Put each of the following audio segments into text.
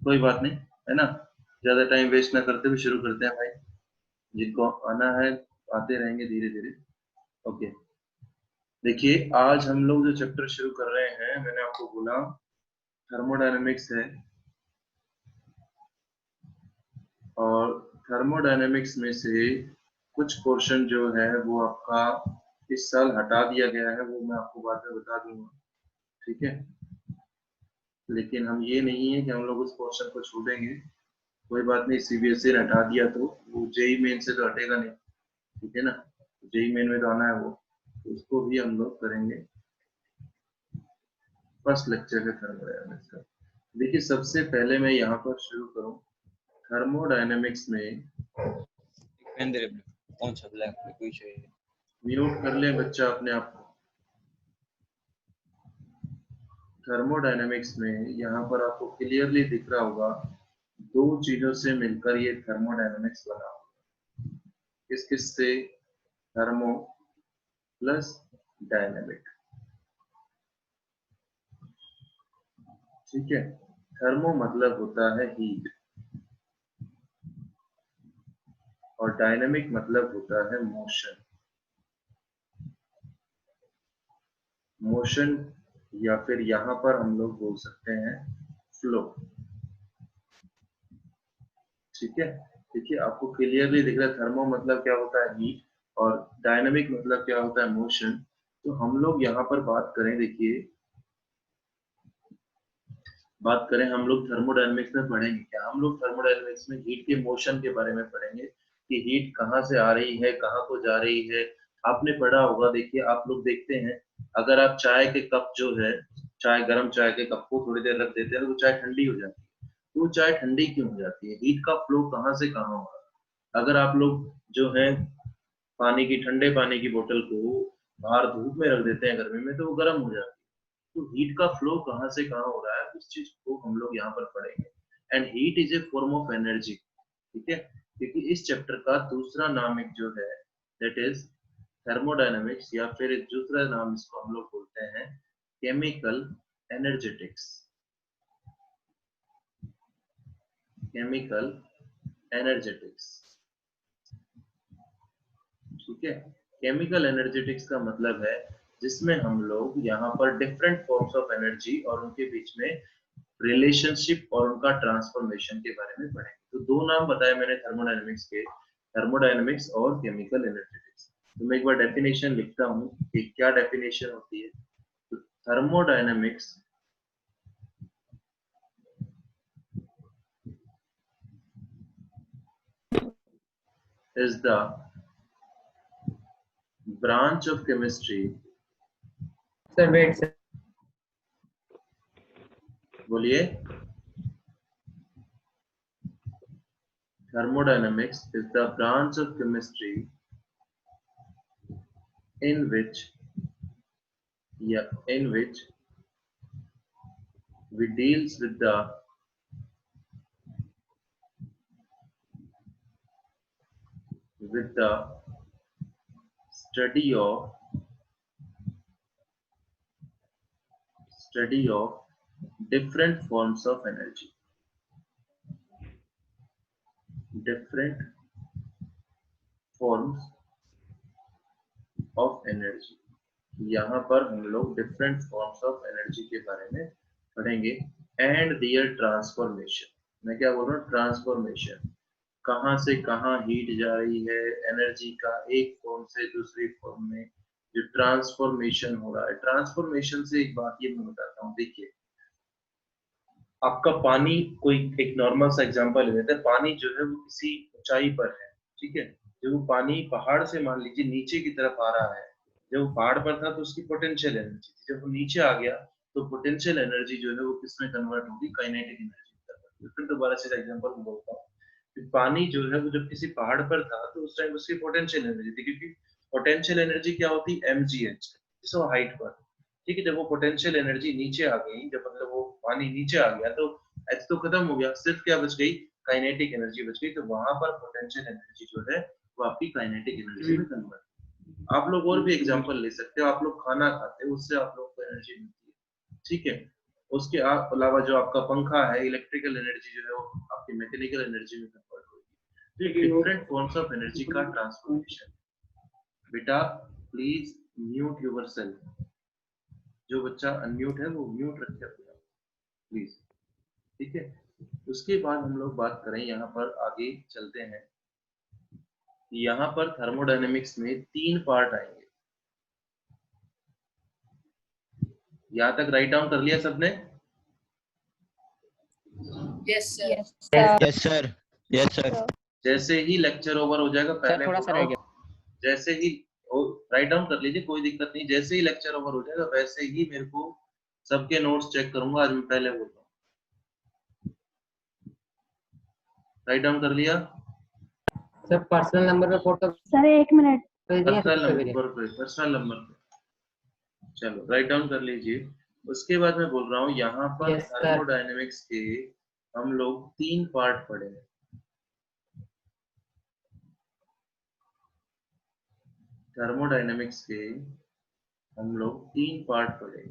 कोई बात नहीं, है ना, ज्यादा टाइम वेस्ट ना करते हुए शुरू करते हैं भाई। जिनको आना है आते रहेंगे धीरे धीरे। ओके, देखिए आज हम लोग जो चैप्टर शुरू कर रहे हैं, मैंने आपको बोला थर्मोडायनेमिक्स है। और थर्मोडायनेमिक्स में से कुछ पोर्शन जो है वो आपका इस साल हटा दिया गया है, वो मैं आपको बाद में बता दूंगा, ठीक है। लेकिन हम ये नहीं है कि हम लोग उस पोर्शन को छोड़ेंगे, कोई बात नहीं, सीबीएसई ने हटा दिया तो वो जेई मेन से तो हटेगा नहीं, ठीक है ना। जेई मेन में तो आना है वो, तो उसको भी हम लोग करेंगे फर्स्ट लेक्चर है थर्मोडायनेमिक्स का। देखिए सबसे पहले मैं यहाँ पर शुरू करूँ थर्मोडायनेमिक्स में। कौन सा ब्लैक कोई चाहिए? म्यूट कर ले बच्चा अपने आप को। थर्मोडायनेमिक्स में यहाँ पर आपको क्लियरली दिख रहा होगा, दो चीजों से मिलकर ये थर्मोडायनेमिक्स बना होगा। किस किस से? थर्मो प्लस डायनेमिक, ठीक है। थर्मो मतलब होता है हीट, और डायनेमिक मतलब होता है मोशन। मोशन या फिर यहाँ पर हम लोग बोल सकते हैं फ्लो, ठीक है। देखिए आपको क्लियरली दिख रहा है थर्मो मतलब क्या होता है हीट, और डायनेमिक मतलब क्या होता है मोशन। तो हम लोग यहाँ पर बात करें, देखिए बात करें हम लोग थर्मोडायनेमिक्स में पढ़ेंगे क्या, हम लोग थर्मोडायनेमिक्स में हीट के मोशन के बारे में पढ़ेंगे कि हीट कहाँ से आ रही है, कहाँ को जा रही है। आपने पढ़ा होगा, देखिए आप लोग देखते हैं, अगर आप चाय के कप जो है, चाय गर्म चाय के कप को थोड़ी देर रख देते हैं तो वो चाय ठंडी हो जाती है। तो वो चाय ठंडी क्यों हो जाती है? हीट का फ्लो कहाँ से कहाँ हो रहा है। अगर आप लोग जो है पानी की, ठंडे पानी की बोतल को बाहर धूप में रख देते हैं गर्मी में, तो वो गर्म हो जाती है। तो हीट का फ्लो कहाँ से कहाँ हो रहा है, उस चीज को हम लोग यहाँ पर पढ़ेंगे। And heat is a form of energy, ठीक है। क्योंकि इस चैप्टर का दूसरा नाम एक जो है दैट इज थर्मोडायनेमिक्स, या फिर एक दूसरा नाम इसको हम लोग बोलते हैं केमिकल एनर्जेटिक्स। केमिकल एनर्जेटिक्स, ठीक है। केमिकल एनर्जेटिक्स का मतलब है जिसमें हम लोग यहाँ पर डिफरेंट फॉर्म्स ऑफ एनर्जी और उनके बीच में रिलेशनशिप और उनका ट्रांसफॉर्मेशन के बारे में पढ़ेंगे। तो दो नाम बताए मैंने थर्मोडायनेमिक्स के, थर्मोडायनेमिक्स और केमिकल एनर्जेटिक्स। तो मैं एक बार डेफिनेशन लिखता हूँ कि क्या डेफिनेशन होती है। तो thermodynamics is the branch of chemistry, sir wait sir, बोलिए। Thermodynamics is the branch of chemistry in which we deals with the study of different forms of energy, different forms of energy। यहाँ पर हम लोग different forms of energy के बारे में पढ़ेंगे and their transformation. मैं क्या बोल रहा हूँ? ट्रांसफॉर्मेशन, कहाँ से कहाँ हीट जा रही है, एनर्जी का एक फॉर्म से दूसरी फॉर्म में जो ट्रांसफॉर्मेशन हो रहा है। ट्रांसफॉर्मेशन से एक बात ये मैं बताता हूँ, देखिए आपका पानी, कोई एक नॉर्मल सा एग्जांपल ले लेते हैं। पानी जो है वो किसी ऊंचाई पर है, ठीक है। जब वो पानी पहाड़ से मान लीजिए नीचे की तरफ आ रहा है, जब वो पहाड़ पर था तो उसकी पोटेंशियल एनर्जी थी, जब वो नीचे आ गया तो पोटेंशियल एनर्जी जो है वो किसमें कन्वर्ट होगी? Kinetic energy. फिर दोबारा से एग्जांपल बोलता हूँ कि पानी जो है वो जब किसी पहाड़ पर था तो उस टाइम उसकी पोटेंशियल एनर्जी थी, क्योंकि पोटेंशियल एनर्जी क्या होती है? mgh, जिसको हाइट पर, ठीक है। जब वो पोटेंशियल एनर्जी नीचे आ गई, जब मतलब वो पानी नीचे आ गया तो एच तो खत्म हो गया, सिर्फ क्या बच गई? काइनेटिक एनर्जी बच गई। तो वहां पर पोटेंशियल एनर्जी जो है वो आपकी काइनेटिक एनर्जी में कन्वर्ट। आप लोग और भी एग्जांपल ले सकते हो, आप लोग खाना खाते हो उससे आप लोग को एनर्जी मिलती है, ठीक है। उसके अलावा जो आपका पंखा है, इलेक्ट्रिकल एनर्जी जो है वो आपकी मैकेनिकल एनर्जी में कन्वर्ट होगी। तो डिफरेंट फॉर्म्स ऑफ एनर्जी का ट्रांसफॉर्मेशन। बेटा प्लीज म्यूट योरसेल्फ, जो बच्चा अनम्यूट है वो म्यूट रखे अपने आप प्लीज, ठीक है। उसके बाद हम लोग बात करें, यहाँ पर आगे चलते हैं। यहाँ पर थर्मोडायनेमिक्स में 3 पार्ट आएंगे। यहाँ तक राइट डाउन कर लिया सबने? Yes sir. Yes sir, yes sir. जैसे ही लेक्चर ओवर हो जाएगा, पहले थोड़ा सा रह गया। जैसे ही राइट डाउन कर लीजिए, कोई दिक्कत नहीं। जैसे ही लेक्चर ओवर हो जाएगा वैसे ही मेरे को सबके नोट्स चेक करूंगा। आज मैं पहले बोलता हूँ। राइट डाउन कर लिया सर पर्सनल नंबर पे photo sir 1 minute. Personal number पे चलो राइट डाउन कर लीजिए। उसके बाद मैं बोल रहा हूँ, यहाँ पर Yes, sir. थर्मोडायनेमिक्स के हम लोग 3 पार्ट पढ़े। थर्मोडायनेमिक्स के हम लोग 3 पार्ट पढ़े।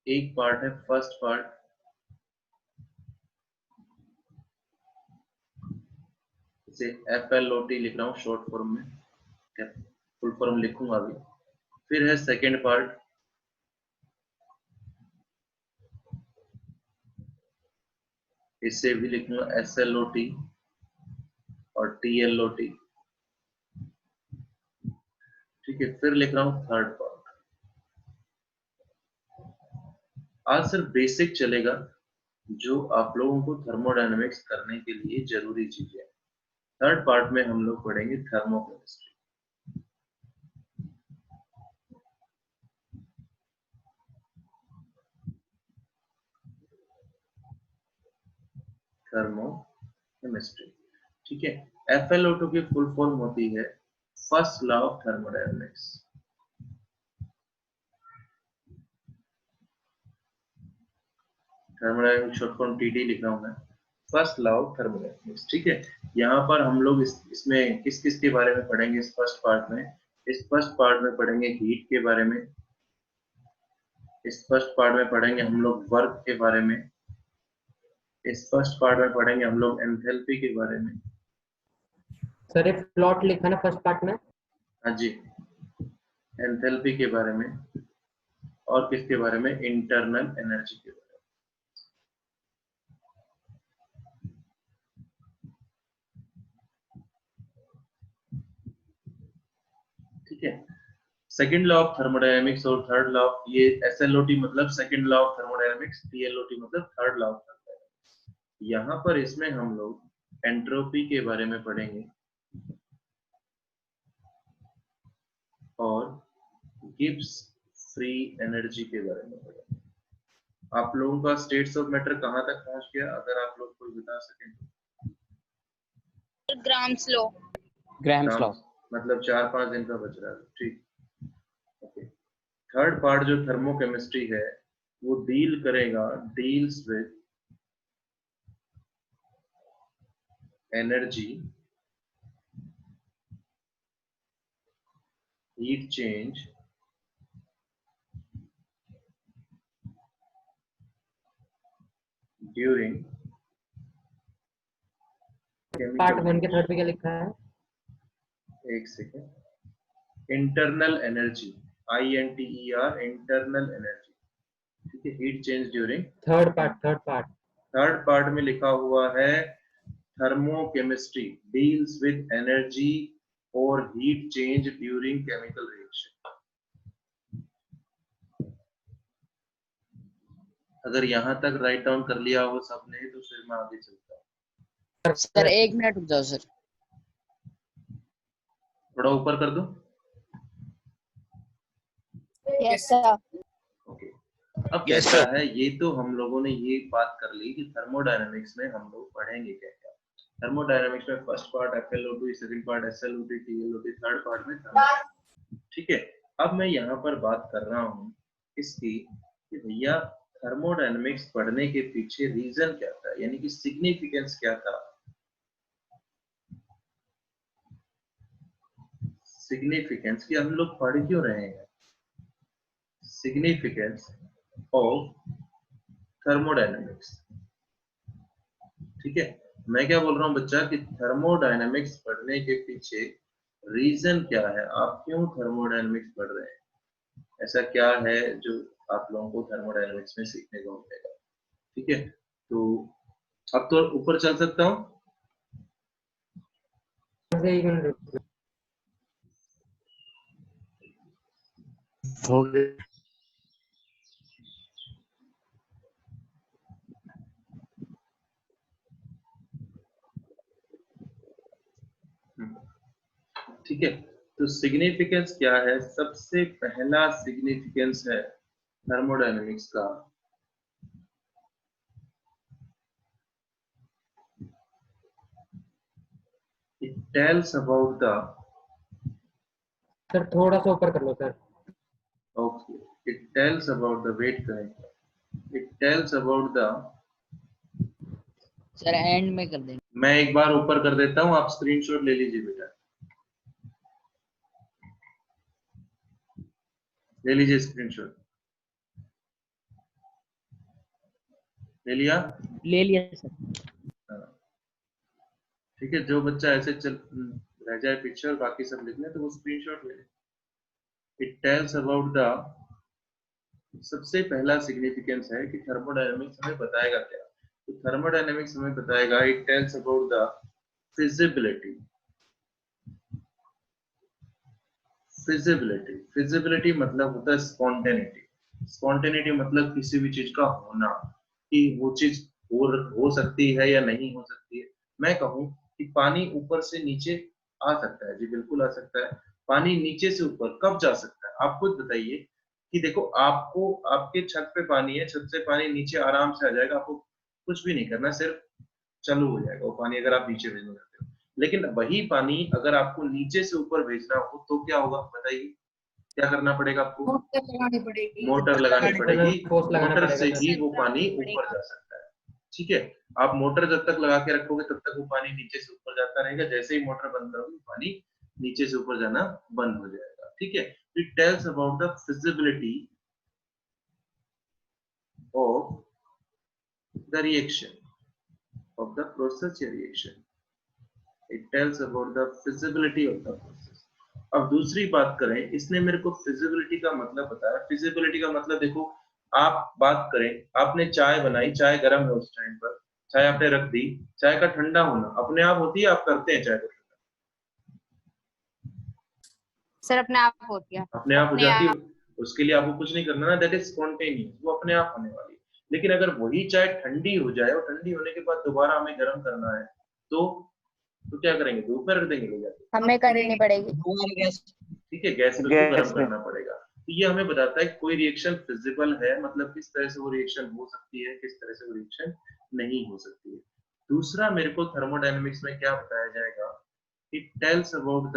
एक पार्ट है फर्स्ट पार्ट, इसे FLOT लिख रहा हूँ शॉर्ट फॉर्म में, फुल फॉर्म लिखूंगा अभी। फिर है सेकंड पार्ट, इसे भी लिखूंगा SLOT और TLOT, ठीक है। फिर लिख रहा हूँ थर्ड पार्ट। आज सिर्फ बेसिक चलेगा, जो आप लोगों को थर्मोडायनेमिक्स करने के लिए जरूरी चीजें। थर्ड पार्ट में हम लोग पढ़ेंगे थर्मोकेमिस्ट्री। थर्मोकेमिस्ट्री, ठीक है। FLOT की फुल फॉर्म होती है first law of thermodynamics. Thermodynamics short form TD लिख रहा हूं मैं, फर्स्ट लॉ ऑफ थर्मोडायनेमिक्स, ठीक है। यहाँ पर हम लोग इसमें किस किस के बारे में पढ़ेंगे इस फर्स्ट पार्ट में? इस फर्स्ट पार्ट में पढ़ेंगे हीट के बारे में, इस फर्स्ट पार्ट में पढ़ेंगे हम लोग वर्क के बारे में, इस फर्स्ट पार्ट में पढ़ेंगे हम लोग एंथैल्पी के बारे में। सर एक प्लॉट लिखा ना फर्स्ट पार्ट में। हाँ जी, एंथैल्पी के बारे में, और किसके बारे में? इंटरनल एनर्जी के बारे में। ठीक है। सेकंड लॉ ऑफ थर्मोडायनेमिक्स और थर्ड लॉ, ये SLOT मतलब second law of thermodynamics, TLOT मतलब थर्ड लॉ ऑफ थर्मोडायनेमिक्स। यहाँ पर इसमें हम लोग एंट्रोपी के बारे में पढ़ेंगे और गिब्स फ्री एनर्जी के बारे में पढ़ेंगे। आप लोगों का स्टेट्स ऑफ मैटर कहाँ तक पहुंच गया, अगर आप लोग कोई बता सकें? Grams law. Graham's law. मतलब 4-5 दिन का बच रहा है, ठीक। ओके। थर्ड पार्ट जो थर्मोकेमिस्ट्री है वो deals with energy, heat change, during part 1 के थर्ड पे क्या लिखा है? एक second, internal energy, INTER, internal energy, ठीक है। Heat change during third part में लिखा हुआ है थर्मोकेमिस्ट्री डील्स विद एनर्जी और heat change during chemical reaction. अगर यहाँ तक राइट डाउन कर लिया हो सबने तो फिर मैं आगे चलता हूँ। सर 1 मिनट रुक जाओ सर। थोड़ा ऊपर कर दो। Yes sir. ओके। अब कैसा है, ये तो हम लोगों ने ये बात कर ली कि थर्मोडायनामिक्स में हम लोग पढ़ेंगे क्या क्या। थर्मोडायनामिक्स में first part FLOT, second part SLOT, TLOT, third part में थर्मो, ठीक है। अब मैं यहाँ पर बात कर रहा हूँ इसकी कि भैया थर्मोडायनामिक्स पढ़ने के पीछे रीजन क्या था, यानी कि सिग्निफिकेंस क्या था। सिग्निफिकेंस की हम लोग पढ़ क्यों रहे हैं, सिग्निफिकेंस ऑफ थर्मोडायनेमिक्स। ठीक है, मैं क्या बोल रहा हूँ बच्चा कि थर्मोडायनेमिक्स पढ़ने के पीछे रीजन क्या है, आप क्यों थर्मोडायनेमिक्स पढ़ रहे हैं, ऐसा क्या है जो आप लोगों को थर्मोडायनेमिक्स में सीखने को मिलेगा। ठीक है, तो अब तो ऊपर चल सकता हूँ। हो गया। ठीक है, तो सिग्निफिकेंस क्या है, सबसे पहला सिग्निफिकेंस है थर्मोडायनेमिक्स का it tells about the, sir थोड़ा सा ऊपर कर लो सर। Okay, it tells about the, wait करेंगे, it tells about the, sir end में कर देंगे। मैं एक बार ऊपर कर देता हूँ, आप स्क्रीनशॉट ले लीजिए बेटा, ले लीजिए स्क्रीनशॉट, ले लिया? ले लिया सर। हाँ। ठीक है, जो बच्चा ऐसे चल रह जाए पीछे और बाकी सब लिख ले तो वो स्क्रीनशॉट ले ले। इट टेल्स अबाउट द, सबसे पहला सिग्निफिकेंस है कि थर्मोडायनेमिक्स हमें बताएगा क्या, तो थर्मोडायनेमिक्स हमें बताएगा it tells about the feasibility, feasibility, feasibility मतलब होता है स्पॉन्टेनिटी, स्पॉन्टेनिटी मतलब किसी भी चीज का होना, कि वो चीज हो सकती है या नहीं हो सकती है। मैं कहूँ कि पानी ऊपर से नीचे आ सकता है, जी बिल्कुल आ सकता है। पानी नीचे से ऊपर कब जा सकता है, आप खुद बताइए कि देखो आपको, आपके छत पे पानी है, छत से पानी नीचे आराम से आ जाएगा, आपको कुछ भी नहीं करना, सिर्फ चालू हो जाएगा वो पानी अगर आप नीचे भेजना चाहते हो। लेकिन वही पानी अगर आपको नीचे से ऊपर भेजना हो तो क्या होगा बताइए, क्या करना पड़ेगा आपको, मोटर लगानी पड़ेगी। मोटर लगानी पड़ेगी, फोर्स लगाना मोटर पड़ेगा से सर। ही वो पानी ऊपर जा सकता है। ठीक है, आप मोटर जब तक लगा के रखोगे तब तक वो पानी नीचे से ऊपर जाता रहेगा, जैसे ही मोटर बंद करोगे पानी नीचे से ऊपर जाना बंद हो जाएगा। ठीक है, it tells about the feasibility of the reaction, of the process या reaction, it tells about the feasibility of the process. अब दूसरी बात करें, इसने मेरे को फिजिबिलिटी का मतलब बताया। फिजिबिलिटी का मतलब देखो, आप बात करें, आपने चाय बनाई, चाय गर्म है उस टाइम पर, चाय आपने रख दी, चाय का ठंडा होना अपने आप होती है, आप करते हैं चाय को ठंडा, सर अपने आप होती है। अपने आप हो अपने जाती है, आप। उसके लिए आपको कुछ नहीं करना ना, दैट इज स्पॉन्टेनियस, वो अपने आप होने वाली है। लेकिन अगर वही चाय ठंडी हो जाए और ठंडी होने के बाद दोबारा हमें गर्म करना है तो क्या करेंगे, धूप में रख देंगे ले जाके, हमें करनी पड़ेगी। ठीक है, गैस पे उसको गर्म करना पड़ेगा। तो ये हमें बताता है कि कोई रिएक्शन फिजिबल है, मतलब किस तरह से वो रिएक्शन हो सकती है, किस तरह से वो रिएक्शन नहीं हो सकती है। दूसरा मेरे को थर्मोडायनेमिक्स में क्या बताया जाएगा, it tells about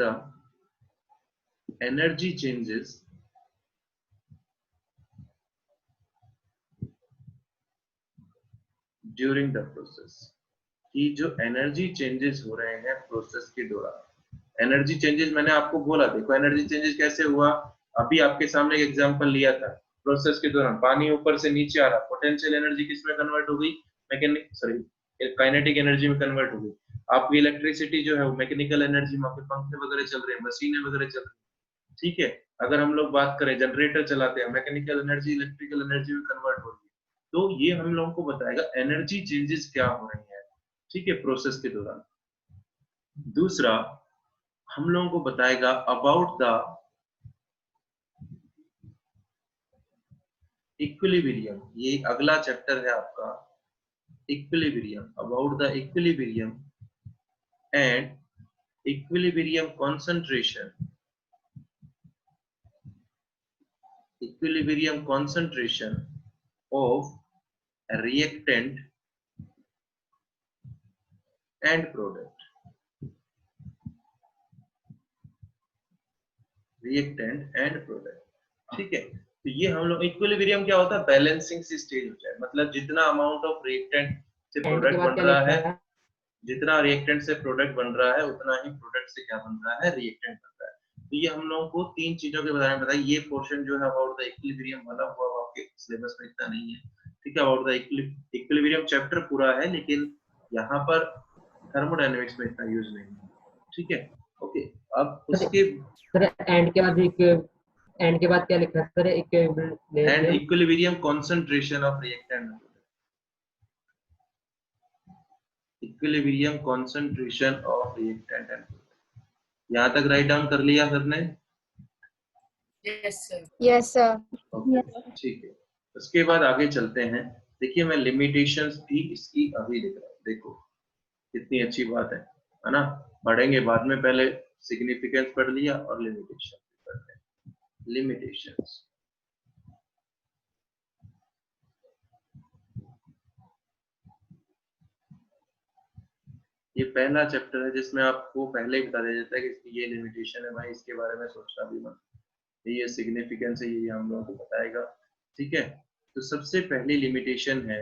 the energy changes during the process, कि जो एनर्जी चेंजेस हो रहे हैं प्रोसेस के दौरान। एनर्जी चेंजेस मैंने आपको बोला, देखो एनर्जी चेंजेस कैसे हुआ, अभी आपके सामने एक एग्जांपल लिया था, प्रोसेस के दौरान पानी ऊपर से नीचे आ रहा, पोटेंशियल एनर्जी किस में कन्वर्ट हो गई, मैकेनिक सॉरी काइनेटिक एनर्जी में कन्वर्ट हो गई। आपकी इलेक्ट्रिसिटी जो है वो मैकेनिकल एनर्जी में, आपके पंखे वगैरह चल रहे हैं, मशीनें वगैरह चल रही हैं। ठीक है, अगर हम लोग बात करें जनरेटर चलाते हैं, मैकेनिकल एनर्जी इलेक्ट्रिकल एनर्जी में कन्वर्ट हो रही है। तो ये हम लोगों को बताएगा एनर्जी चेंजेस क्या हो रही है, ठीक है, प्रोसेस के दौरान। दूसरा हम लोगों को बताएगा अबाउट द इक्विलिब्रियम, ये अगला चैप्टर है आपका, equilibrium, about the equilibrium and equilibrium concentration, equilibrium concentration of reactant and product, reactant and product। ठीक है, तो ये हम लोग इक्विलिब्रियम क्या होता है, बैलेंसिंग सी स्टेज हो जाए, मतलब जितना अमाउंट ऑफ रिएक्टेंट से एंड के प्रोडक्ट बाद बन क्या रहा लिखा है, है? जितना रिएक्टेंट से प्रोडक्ट बन रहा है उतना ही प्रोडक्ट से क्या बन रहा है, रिएक्टेंट बन रहा है। तो ये हम लोगों को तीन चीजों के बारे में बताया। ये पोर्शन जो है अबाउट द इक्विलिब्रियम वाला वो आपके सिलेबस में इतना नहीं है, ठीक है। अबाउट द इक्विलिब्रियम चैप्टर पूरा है, लेकिन यहाँ पर थर्मोडायनेमिक्स में इतना यूज नहीं है, ठीक है। ओके, अब उसके सर एंड के बाद एंड के बाद क्या लिखा है sir? And equilibrium concentration of reactant, equilibrium concentration of reactant and, यहाँ तक राइट डाउन कर लिया सबने? Yes sir. Yes sir. Okay, ठीक है। उसके बाद आगे चलते हैं। देखिए मैं लिमिटेशंस भी इसकी अभी लिख रहा हूँ, देखो कितनी अच्छी बात है ना। पढ़ेंगे बाद में, पहले सिग्निफिकेंस पढ़ लिया और लिमिटेशन पढ़ते हैं। लिमिटेशंस, ये पहला चैप्टर है जिसमें आपको पहले ही बता दिया जाता है कि इसकी ये लिमिटेशन है, भाई इसके बारे में सोचना भी मत। ये सिग्निफिकेंस है, ये हम लोगों को बताएगा, ठीक है। तो सबसे पहली लिमिटेशन है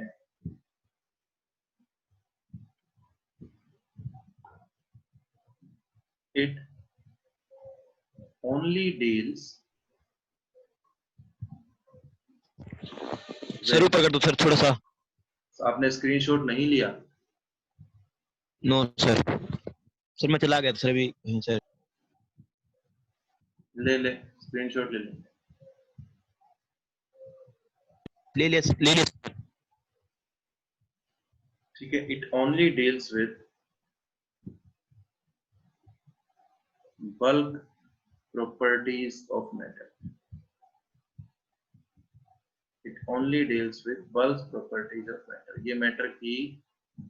it only deals, सर ऊपर कर दो सर थोड़ा सा। आपने स्क्रीनशॉट नहीं लिया? नो सर, सर मैं चला गया था सर अभी कहीं सर। ले स्क्रीनशॉट ले ले ले ठीक है। it only deals with bulk properties of matter, it only deals with bulk properties of matter। ये मैटर की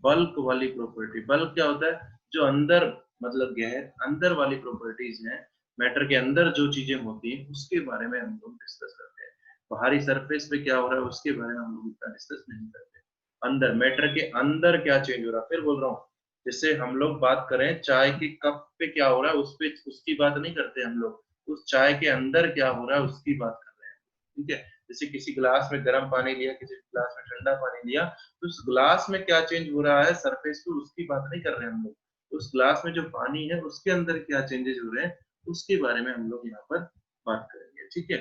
बल्क वाली प्रॉपर्टी, बल्क क्या होता है? जो अंदर, मतलब गहर अंदर वाली प्रॉपर्टीज हैं, मैटर के अंदर जो चीजें होती हैं उसके बारे में हम लोग डिस्कस करते हैं। बाहरी सरफेस पे क्या हो रहा है उसके बारे में हम लोग इतना डिस्कस नहीं करते। अंदर, मैटर के अंदर क्या चेंज हो रहा है, फिर बोल रहा हूँ, जैसे हम लोग बात करें चाय के कप पे क्या हो रहा है उस पे, उसकी बात नहीं करते हम लोग, उस चाय के अंदर क्या हो रहा है उसकी बात कर रहे हैं, ठीक है। जैसे किसी ग्लास में गर्म पानी लिया, किसी ग्लास में ठंडा पानी लिया, तो उस ग्लास में क्या चेंज हो रहा है सरफेस पे, उसकी बात नहीं कर रहे हैं हम लोग। उस ग्लास में जो पानी है उसके अंदर क्या चेंजेस हो रहे हैं उसके बारे में हम लोग यहाँ पर बात करेंगे, ठीक है।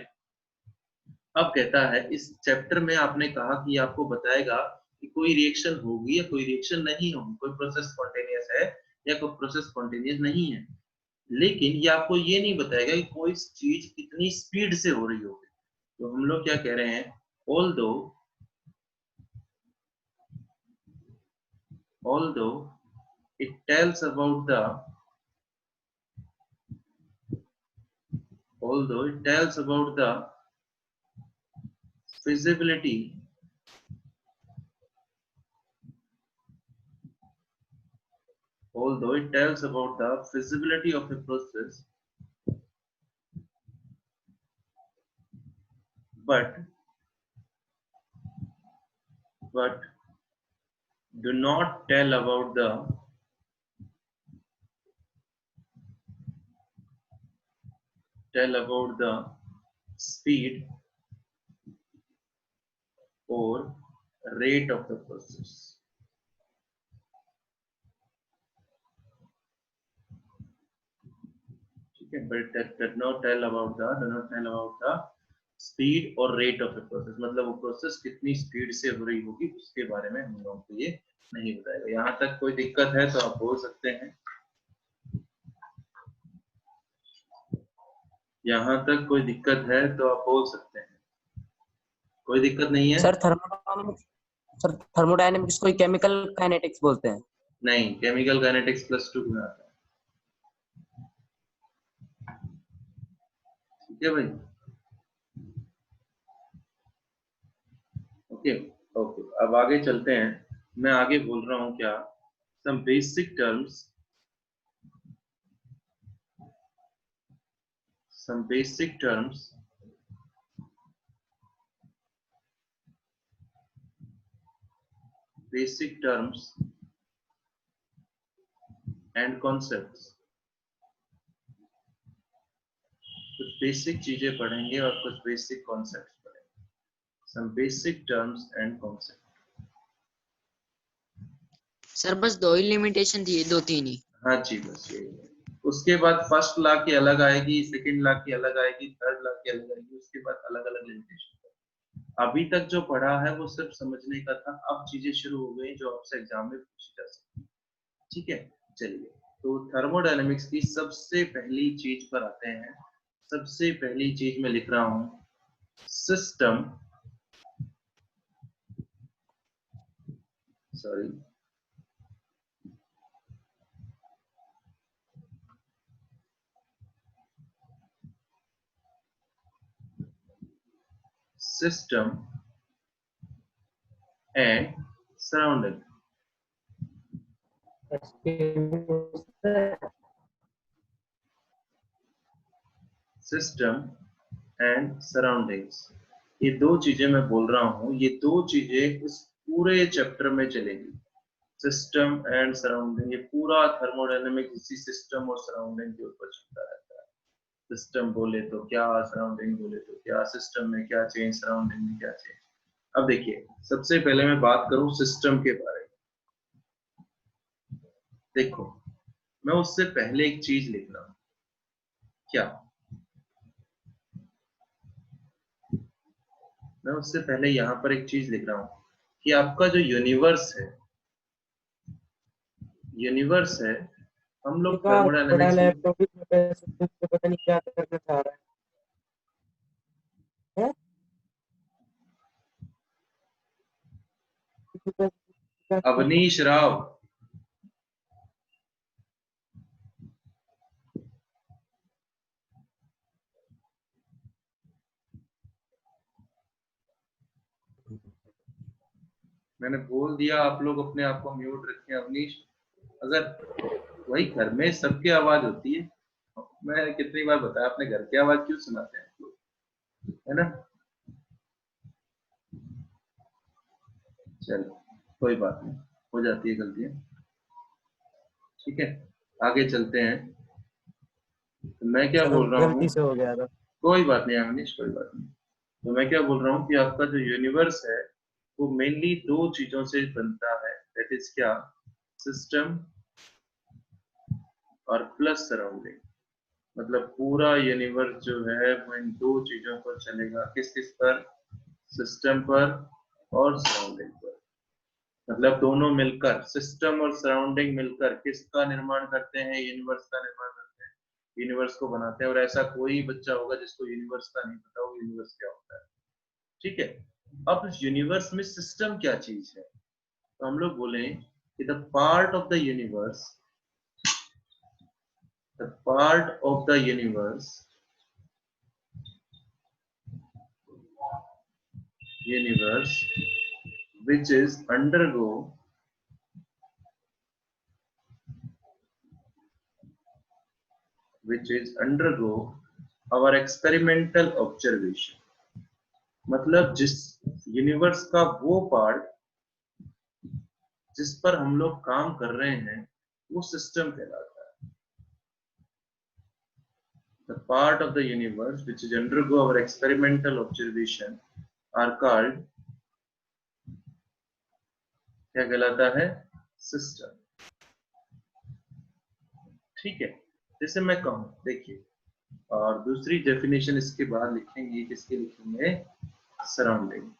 अब कहता है इस चैप्टर में आपने कहा कि आपको बताएगा कि कोई रिएक्शन होगी या कोई रिएक्शन नहीं होगी, कोई प्रोसेस स्पॉन्टेनियस है या कोई प्रोसेस स्पॉन्टेनियस नहीं है, लेकिन ये आपको ये नहीं बताएगा कि कोई चीज कितनी स्पीड से हो रही होगी। तो हम लोग क्या कह रहे हैं, although it tells about the feasibility of a process, but do not tell about the speed or rate of the process। ठीक है, but do not tell about the speed और rate of the process, मतलब वो process कितनी speed से हो रही होगी उसके बारे में हम लोगों को ये नहीं बताएगा। यहाँ तक कोई दिक्कत है तो आप बोल सकते हैं, यहाँ तक कोई दिक्कत है तो आप बोल सकते हैं। कोई दिक्कत नहीं है? सर थर्मोडायनेमिक्स को केमिकल काइनेटिक्स बोलते हैं। नहीं, केमिकल काइनेटिक्स +2 में आता है, ठीक है भाई। ओके ओके, अब आगे चलते हैं। मैं आगे बोल रहा हूँ क्या, some basic terms and concepts। कुछ बेसिक चीजें पढ़ेंगे और कुछ बेसिक कॉन्सेप्ट्स पढ़ेंगे। some basic terms and concepts। Sir बस 2 ही लिमिटेशन थी, 2-3 ही। हाँ जी, बस यही है। उसके बाद फर्स्ट लॉ की अलग आएगी, सेकंड लॉ की अलग आएगी, थर्ड लॉ की अलग आएगी, उसके बाद अलग अलग लिमिटेशन। अभी तक जो पढ़ा है वो सिर्फ समझने का था, अब चीजें शुरू हो गई जो आपसे एग्जाम में पूछी जा सकती है। ठीक है, चलिए तो थर्मोडायनेमिक्स की सबसे पहली चीज पर आते हैं। सबसे पहली चीज मैं लिख रहा हूं system, sorry system and surrounding. System and surroundings, ये दो चीजें मैं बोल रहा हूं, ये दो चीजें इस पूरे चैप्टर में चलेगी। सिस्टम एंड सराउंडिंग, ये पूरा थर्मोडायनेमिक्स इसी सिस्टम और सराउंडिंग के ऊपर चलता रहता है। सिस्टम बोले तो क्या, सराउंडिंग बोले तो क्या, सिस्टम में क्या चेंज, सराउंडिंग में क्या चेंज। अब देखिए, सबसे पहले मैं बात करूं सिस्टम के बारे में। देखो, मैं उससे पहले एक चीज लिख रहा हूं, क्या, मैं उससे पहले यहां पर एक चीज लिख रहा हूं कि आपका जो यूनिवर्स है, यूनिवर्स है, हम लोग बड़ा थर्मोडायनेमिक्स में लैपटॉप भी छोटा है, तो पता नहीं क्या करना चाह रहा है। अवनीश राव, मैंने बोल दिया आप लोग अपने आप को म्यूट रखें। अवनीश, अगर वही घर में सबकी आवाज होती है, मैं कितनी बार बताया, अपने घर की आवाज क्यों सुनाते हैं आप लोग, है ना। चलो कोई बात नहीं, हो जाती है गलतियां। ठीक है, आगे चलते हैं। तो मैं क्या चलो बोल रहा हूँ, गलती से हो गया था। कोई बात नहीं अवनीश, कोई बात नहीं। तो मैं क्या बोल रहा हूँ कि आपका जो यूनिवर्स है वो मेनली दो चीजों से बनता है, दैट इज क्या, सिस्टम और प्लस सराउंडिंग। मतलब पूरा यूनिवर्स जो है वो इन दो चीजों पर चलेगा, किस किस पर, सिस्टम पर और सराउंडिंग पर। मतलब दोनों मिलकर, सिस्टम और सराउंडिंग मिलकर किसका निर्माण करते हैं, यूनिवर्स का निर्माण करते हैं, यूनिवर्स को बनाते हैं। और ऐसा कोई बच्चा होगा जिसको यूनिवर्स का नहीं पता होगा यूनिवर्स क्या होता है। ठीक है, अब इस यूनिवर्स में सिस्टम क्या चीज है, तो हम लोग बोले कि the part of the universe, the part of the universe, universe which is undergo our experimental observation। मतलब जिस यूनिवर्स का वो पार्ट जिस पर हम लोग काम कर रहे हैं वो सिस्टम कहलाता है। The part of the universe which is undergo our experimental observation are called, क्या कहलाता है, सिस्टम। ठीक है, जैसे मैं कहूं, देखिए, और दूसरी डेफिनेशन इसके बाद लिखेंगे, किसके लिखेंगे, सराउंडिंग।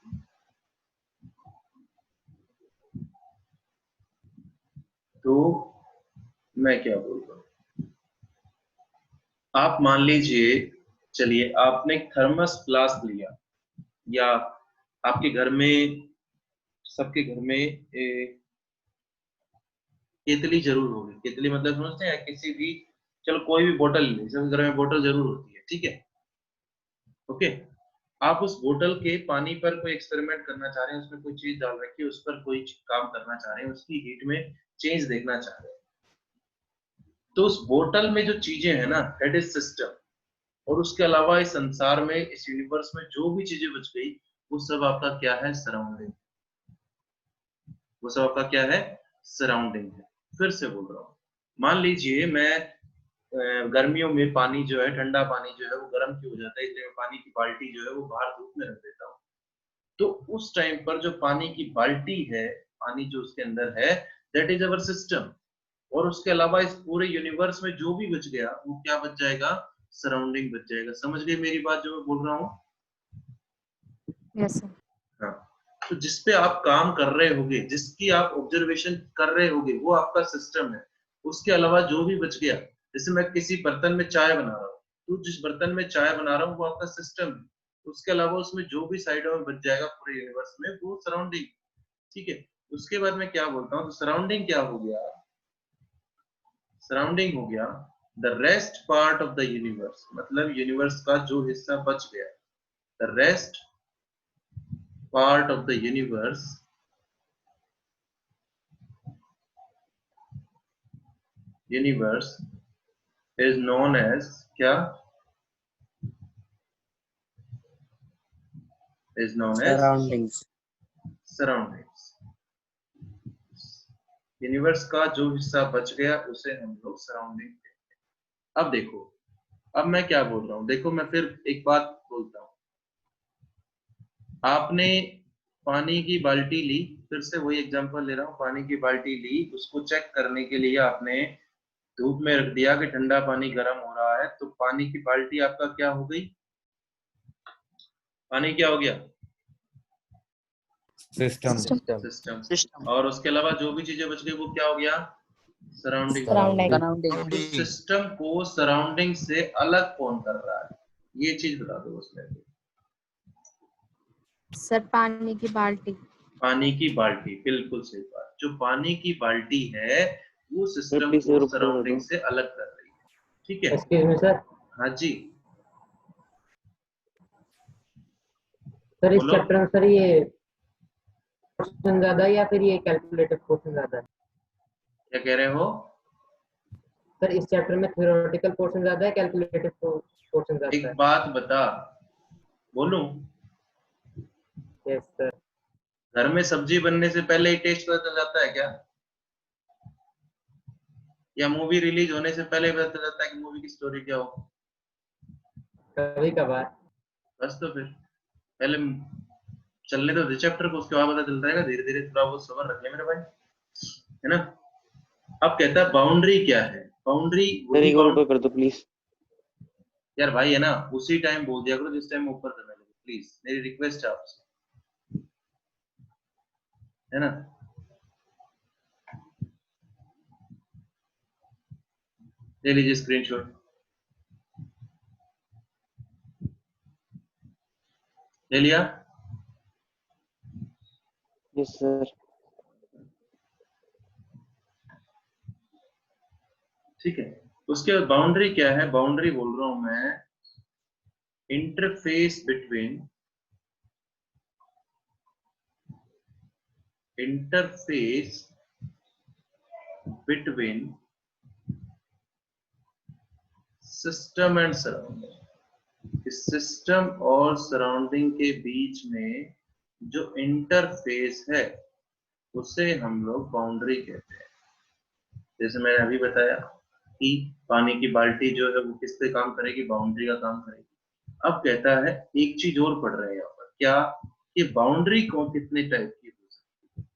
तो मैं क्या बोल रहा हूं, आप मान लीजिए, चलिए आपने एक थर्मस फ्लास्क लिया, या आपके घर में, सबके घर में केतली जरूर होगी। केतली मतलब समझते हैं, किसी भी, चलो कोई भी बोतल ले, सबके घर में बोतल जरूर होती है। ठीक है, ओके। आप उस बोतल के पानी पर कोई एक्सपेरिमेंट करना चाह रहे हैं, उसमें कोई चीज डाल रखी है, उस पर कोई काम करना चाह रहे हैं, उसकी हीट में चेंज देखना चाह रहे हैं। तो उस बोतल में जो चीजें हैं ना, दैट इज सिस्टम। और उसके अलावा इस संसार में, इस यूनिवर्स में जो भी चीजें बच गई, वो सब आपका क्या है, सराउंडिंग। वो सब आपका क्या है, सराउंडिंग है। फिर से बोल रहा हूँ, मान लीजिए मैं गर्मियों में पानी जो है, ठंडा पानी जो है वो गर्म क्यों हो जाता है, इसलिए मैं पानी की बाल्टी जो है वो बाहर धूप में रख देता हूँ। तो उस टाइम पर जो पानी की बाल्टी है, पानी जो उसके अंदर है, दैट इज अवर सिस्टम। और उसके अलावा इस पूरे यूनिवर्स में जो भी बच गया वो क्या बच जाएगा, सराउंडिंग बच जाएगा। समझ गए मेरी बात जो मैं बोल रहा हूँ? Yes sir. हाँ, तो जिसपे आप काम कर रहे होगे, जिसकी आप ऑब्जर्वेशन कर रहे होगे, वो आपका सिस्टम है। उसके अलावा जो भी बच गया, जैसे मैं किसी बर्तन में चाय बना रहा हूँ, तो जिस बर्तन में चाय बना रहा हूँ वो आपका सिस्टम है। उसके अलावा उसमें जो भी साइडों में बच जाएगा पूरे यूनिवर्स में, वो सराउंडिंग। ठीक है, उसके बाद मैं क्या बोलता हूँ, तो सराउंडिंग क्या हो गया, सराउंडिंग हो गया the rest part of the universe, मतलब यूनिवर्स का जो हिस्सा बच गया, the rest part of the universe is known as क्या, is known as Surroundings. Surroundings. Universe का जो हिस्सा बच गया उसे हम लोग सराउंडिंग कहते हैं। अब देखो, अब मैं क्या बोल रहा हूँ, देखो मैं फिर एक बात बोलता हूँ। आपने पानी की बाल्टी ली, फिर से वही एग्जांपल ले रहा हूँ, पानी की बाल्टी ली, उसको चेक करने के लिए आपने धूप में रख दिया कि ठंडा पानी गर्म हो रहा है, तो पानी की बाल्टी आपका क्या हो गई, पानी क्या हो गया, सिस्टम। सिस्टम। सिस्टम। और उसके अलावा जो भी चीजें बच गई वो क्या हो गया, सराउंडिंग। सराउंडिंग। सराउंडिंग। सिस्टम को सराउंडिंग से अलग कौन कर रहा है, ये चीज बता दो उसमें। सर पानी की बाल्टी। पानी की बाल्टी, बिल्कुल सही बात। जो पानी की बाल्टी है वो सिस्टम को सराउंडिंग से अलग कर रही है। ठीक है, एक्सक्यूज मी सर। हाँ जी सर इस बोलो। चैप्टर में सर ये क्वेश्चन ज्यादा है या फिर ये कैलकुलेटिव क्वेश्चन ज्यादा है? क्या कह रहे हो? सर इस चैप्टर में थ्योरेटिकल पोर्शन ज्यादा है, कैलकुलेटिव पोर्शन ज्यादा एक है? बात बता, बोलूं? Yes sir. घर में सब्जी बनने से पहले ही टेस्ट पता चल जाता है क्या, या मूवी रिलीज होने से पहले पता चल जाता है कि मूवी की स्टोरी क्या हो? कभी कभार। बस तो फिर पहले चलने तो दे चैप्टर को, उसके बाद पता चल जाएगा। धीरे धीरे थोड़ा वो सबर रख ले मेरे भाई, है ना। अब कहता है बाउंड्री क्या है, बाउंड्री वही कर दो प्लीज। यार भाई है ना, उसी टाइम बोल दिया करो जिस टाइम ऊपर करने लगे, प्लीज मेरी रिक्वेस्ट है आपसे, है ना। ले लीजिए स्क्रीनशॉट, ले लिया? Yes sir. ठीक है, उसके बाद बाउंड्री क्या है, बाउंड्री बोल रहा हूं मैं, interface between system and surrounding. इस सिस्टम और सराउंडिंग के बीच में जो इंटरफेस है उसे हम लोग बाउंड्री कहते हैं। जैसे मैंने अभी बताया कि पानी की बाल्टी जो है वो किस पे काम करेगी, बाउंड्री का काम करेगी। अब कहता है एक चीज और पढ़ रहे हैं यहाँ पर, क्या, कि बाउंड्री को कितने टाइप की हो सकती है,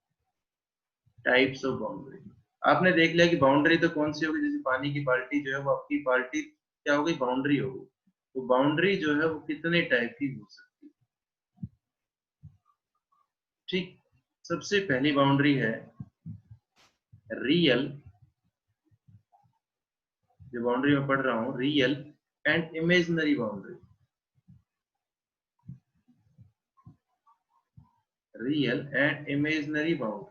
टाइप्स ऑफ बाउंड्री। आपने देख लिया कि बाउंड्री तो कौन सी होगी, जैसे पानी की बाल्टी जो है वो आपकी बाल्टी क्या होगी, बाउंड्री होगी। तो बाउंड्री जो है वो कितने टाइप की हो सकती है। ठीक, सबसे पहली बाउंड्री है रियल, जो बाउंड्री में पढ़ रहा हूं, real and imaginary boundary. Real and imaginary boundary.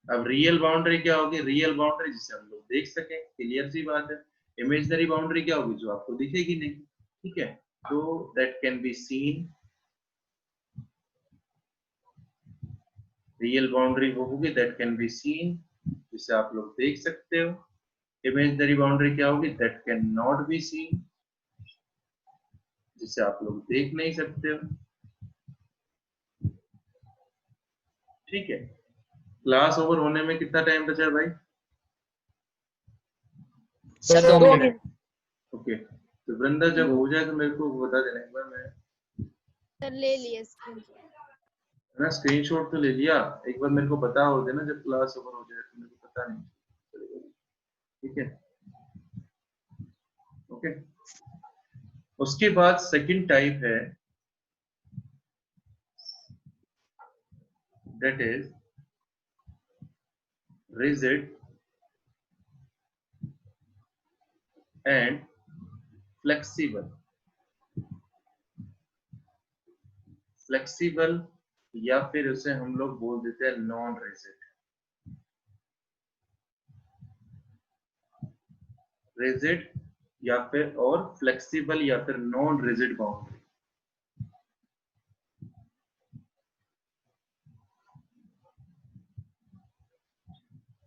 अब रियल बाउंड्री क्या होगी, रियल बाउंड्री जिसे हम लोग देख सके, क्लियर सी बात है। इमेजिनरी बाउंड्री क्या होगी, जो आपको दिखेगी नहीं। ठीक है, तो that can be seen. Real boundary वो होगी दैट कैन बी सीन, जिसे आप लोग देख सकते हो। इमेजिनरी बाउंड्री क्या होगी, that can not be seen, जिसे आप लोग देख नहीं सकते हो। ठीक है, क्लास ओवर होने में कितना टाइम बचा है भाई? Sir 2 minute. ओके, तो वृंदा जब हो जाए तो मेरे को बता देना एक बार, मैं सर ले लिए स्क्रीनशॉट। ना स्क्रीनशॉट तो ले लिया, एक बार मेरे को बता हो देना जब क्लास ओवर हो जाए, तो मेरे को पता नहीं चलेगा। ठीक है, ओके। उसके बाद सेकंड टाइप है, that is rigid and flexible. Flexible या फिर उसे हम लोग बोल देते हैं नॉन रिजिड। रिजिड या फिर और फ्लेक्सिबल या फिर non rigid boundary.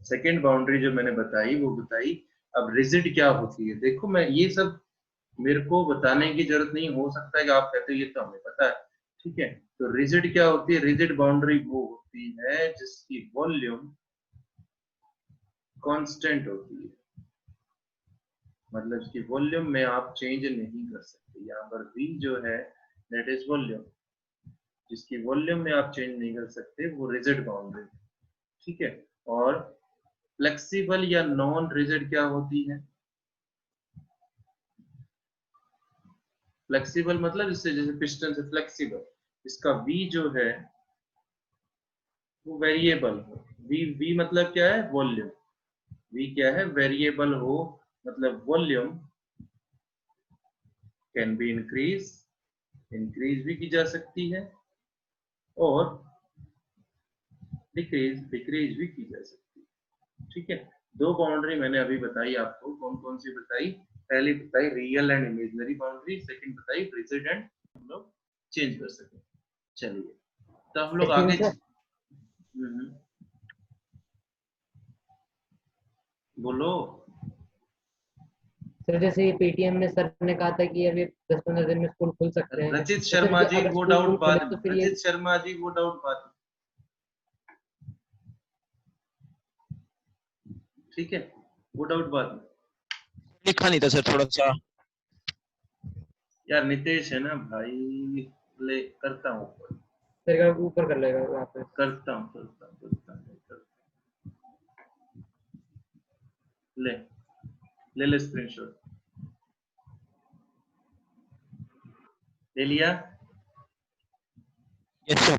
Second boundary जो मैंने बताई वो बताई। अब रिजिड क्या होती है, देखो मैं ये सब मेरे को बताने की जरूरत नहीं, हो सकता है कि आप कहते हो ये तो हमें पता है, ठीक है। तो रिजिड क्या होती है, रिजिड बाउंड्री वो होती है जिसकी वॉल्यूम कांस्टेंट होती है, मतलब इसकी वॉल्यूम में आप चेंज नहीं कर सकते। यहाँ पर V जो है दैट इज वॉल्यूम, जिसकी वॉल्यूम में आप चेंज नहीं कर सकते, वो रिजिड बाउंड्री, ठीक है। और फ्लेक्सिबल या नॉन रिजिड क्या होती है, फ्लेक्सिबल मतलब इससे जैसे पिस्टन से फ्लेक्सिबल, इसका V जो है वो वेरिएबल हो। V मतलब क्या है, वॉल्यूम। V क्या है, वेरिएबल हो, मतलब वॉल्यूम कैन बी इंक्रीज भी की जा सकती है और डिक्रीज भी की जा सकती है, ठीक है। दो बाउंड्री मैंने अभी बताई आपको, कौन कौन सी बताई, पहली बताई real and imaginary boundary, second बताई रिजिड एंड हम लोग चेंज कर सके। चलिए तो हम लोग आगे बोलो। सर जैसे पेटीएम में सर ने कहा था कि अभी 10-15 दिन में स्कूल खुल सकते हैं, रचित तो शर्मा सर जी अगर वो स्कूल डाउट खुले बाद तो में, फिर ये रचित शर्मा जी वो डाउट बाद में, ठीक है, वो डाउट बाद में। लिखा नहीं था सर थोड़ा सा। यार नितेश है ना भाई, ले करता हूँ, सर का ऊपर कर लेगा वहाँ पे। करता हूँ। ले ले स्क्रीनशॉट ले लिया। Yes sir.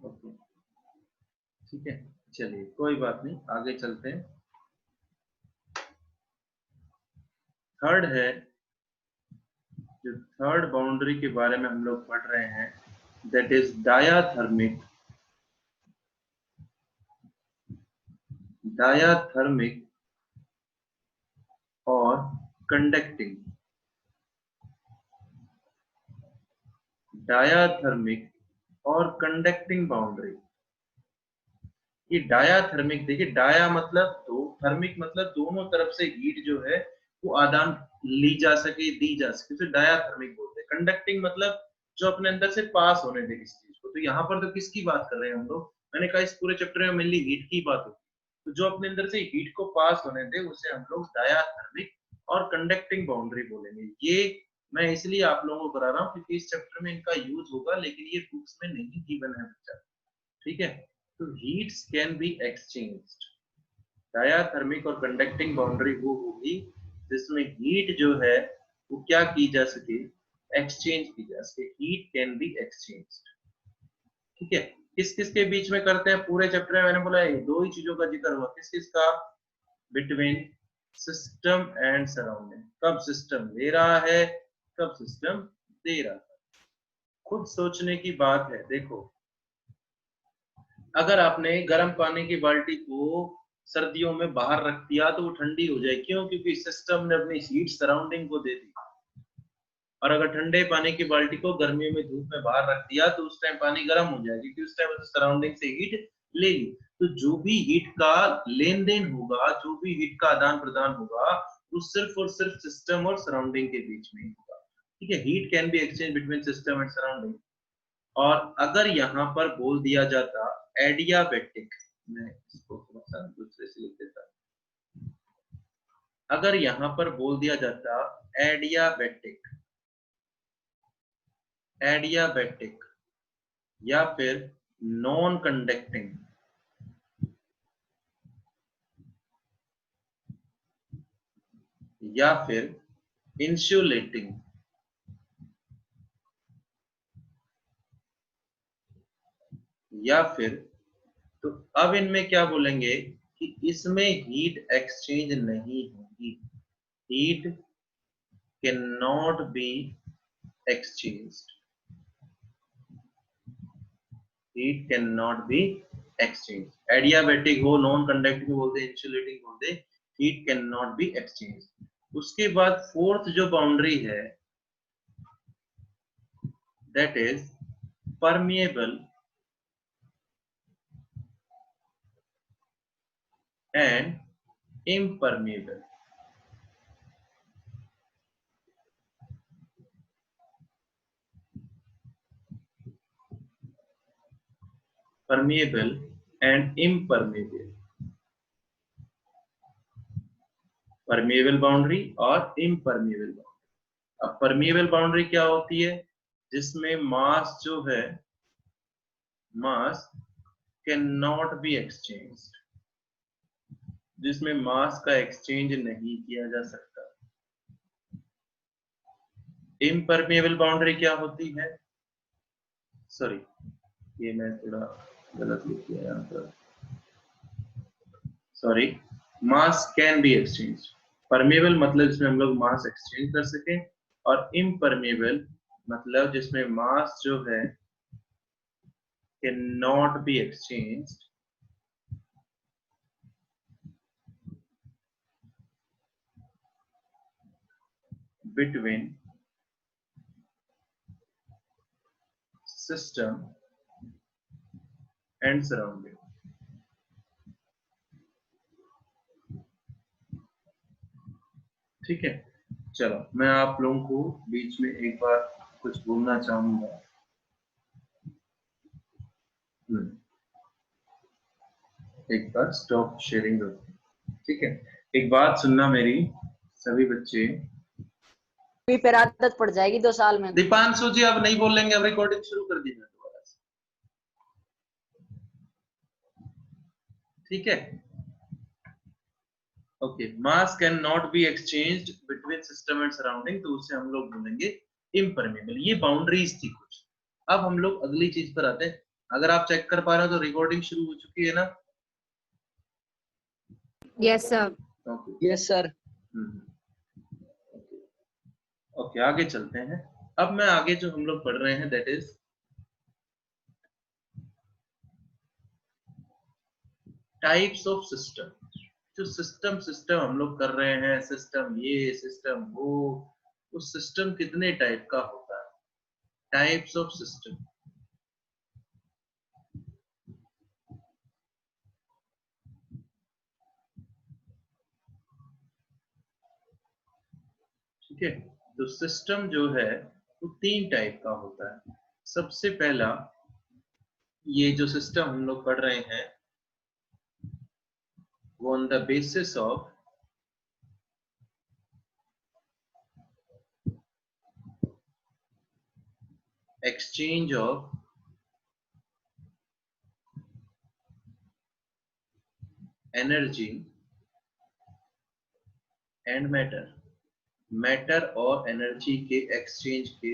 ओके ठीक है, चलिए कोई बात नहीं, आगे चलते हैं। थर्ड है, जो थर्ड बाउंड्री के बारे में हम लोग पढ़ रहे हैं, दैट इज डायाथर्मिक और कंडक्टिंग। डायाथर्मिक और कंडक्टिंग बाउंड्री। ये डायाथर्मिक, देखिए डाया मतलब दो, थर्मिक मतलब दोनों तरफ से हीट जो है वो आदान ली जा सके, दी जा सके, तो डायाथर्मिक बोलते हैं। कंडक्टिंग मतलब जो अपने अंदर से पास होने दे किसी चीज को। तो यहाँ पर तो किसकी बात कर रहे हैं हम लोग, मैंने कहा इस पूरे चैप्टर में मेनली हीट की बात होगी, तो जो अपने अंदर से हीट को पास होने दे उसे हम लोग डायाथर्मिक और कंडक्टिंग बाउंड्री बोलेंगे। ये मैं इसलिए आप लोगों को करा रहा हूँ क्योंकि इस चैप्टर में इनका यूज होगा, लेकिन ये बुक्स में नहीं गिवन है बच्चा, ठीक है। तो heats can be exchanged. Diathermic और कंडक्टिंग बाउंड्री वो होगी जिसमें हीट जो है वो क्या की जा सके, एक्सचेंज की जा सके। हीट कैन बी एक्सचेंज्ड, ठीक है। किस किस के बीच में करते हैं, पूरे चैप्टर में मैंने बोला दो ही चीजों का जिक्र हुआ, किस किस का, बिटवीन सिस्टम एंड सराउंडिंग। कब सिस्टम ले रहा है, कब सिस्टम दे रहा है, खुद सोचने की बात है। देखो अगर आपने गर्म पानी की बाल्टी को सर्दियों में बाहर रख दिया तो वो ठंडी हो जाए, क्यों, क्योंकि सिस्टम ने अपनी हीट सराउंडिंग को दे दी। और अगर ठंडे पानी की बाल्टी को गर्मियों में धूप में बाहर रख दिया तो उस टाइम पानी गर्म हो जाएगी, क्योंकि उस टाइम सराउंडिंग से हीट ले ली। तो जो भी हीट का लेन देन होगा, जो भी हीट का आदान प्रदान होगा, वो सिर्फ और सिर्फ सिस्टम और सराउंडिंग के बीच में ही होगा, ठीक है। Heat can be exchange between system and surrounding. और अगर यहाँ पर बोल दिया जाता एडियाबैटिक, मैं इसको थोड़ा सा दूसरे से लिख देता, अगर यहाँ पर बोल दिया जाता एडियाबैटिक, एडियाबैटिक या फिर नॉन कंडक्टिंग या फिर इंसुलेटिंग या फिर, तो अब इनमें क्या बोलेंगे कि इसमें हीट एक्सचेंज नहीं होगी, heat can not be exchanged, heat cannot be exchanged. Adiabatic हो, नॉन कंडक्टिंग बोलते, इंसुलेटिंग बोलते, heat cannot be exchanged. उसके बाद फोर्थ जो बाउंड्री है that is permeable and impermeable. Permeable and impermeable. Permeable boundary और इम्परमिएबल बाउंड्री। अब permeable boundary क्या होती है? जिसमें मास जो है, मास कैन नॉट बी एक्सचेंज्ड, जिसमें मास का एक्सचेंज नहीं किया जा सकता। इम्परमिएबल बाउंड्री क्या होती है? सॉरी, ये मैं थोड़ा गलत लिख दिया यहाँ पर, sorry, mass can be exchange. Permeable मतलब जिसमें हम लोग मास एक्सचेंज कर सके, और इम्परमिएबल मतलब जिसमें मास जो है can not be exchanged between system and surrounding. ठीक है, चलो मैं आप लोगों को बीच में एक बार कुछ बोलना चाहूंगा। एक बार स्टॉप शेयरिंग, ठीक है? एक बात सुनना मेरी सभी बच्चे, फिर आदत पड़ जाएगी 2 साल में। दीपांशु जी अब नहीं बोलेंगे, अब रिकॉर्डिंग शुरू कर दी मैं दोबारा से, ठीक है? Okay, mass can not be exchanged between system and surrounding, तो उसे हम लोग बोलेंगे इम्परमेबल। ये बाउंड्रीज थी कुछ। अब हम लोग अगली चीज पर आते हैं। अगर आप चेक कर पा रहे हो तो रिकॉर्डिंग शुरू हो चुकी है ना? Yes, sir. Okay, yes sir. Okay, आगे चलते हैं। अब मैं आगे जो हम लोग पढ़ रहे हैं that is types of system. जो सिस्टम हम लोग कर रहे हैं, सिस्टम ये, सिस्टम वो, उस सिस्टम कितने टाइप का होता है? Types of system. ठीक है, तो सिस्टम जो है वो 3 टाइप का होता है। सबसे पहला, ये जो सिस्टम हम लोग पढ़ रहे हैं वो on the basis of exchange of energy and matter और एनर्जी के एक्सचेंज के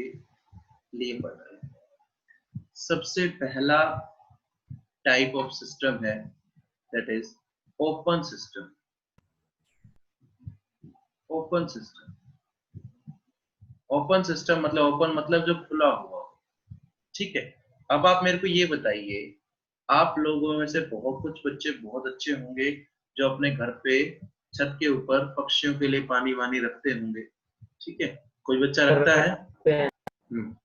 लिए पढ़ रहे हैं। सबसे पहला टाइप ऑफ सिस्टम है that is open system. Open system, open system मतलब, ओपन मतलब जो खुला हुआ, ठीक है? अब आप मेरे को ये बताइए, आप लोगों में से बहुत कुछ बच्चे बहुत अच्छे होंगे जो अपने घर पे छत के ऊपर पक्षियों के लिए पानी वानी रखते होंगे, ठीक है? कोई बच्चा रखता है?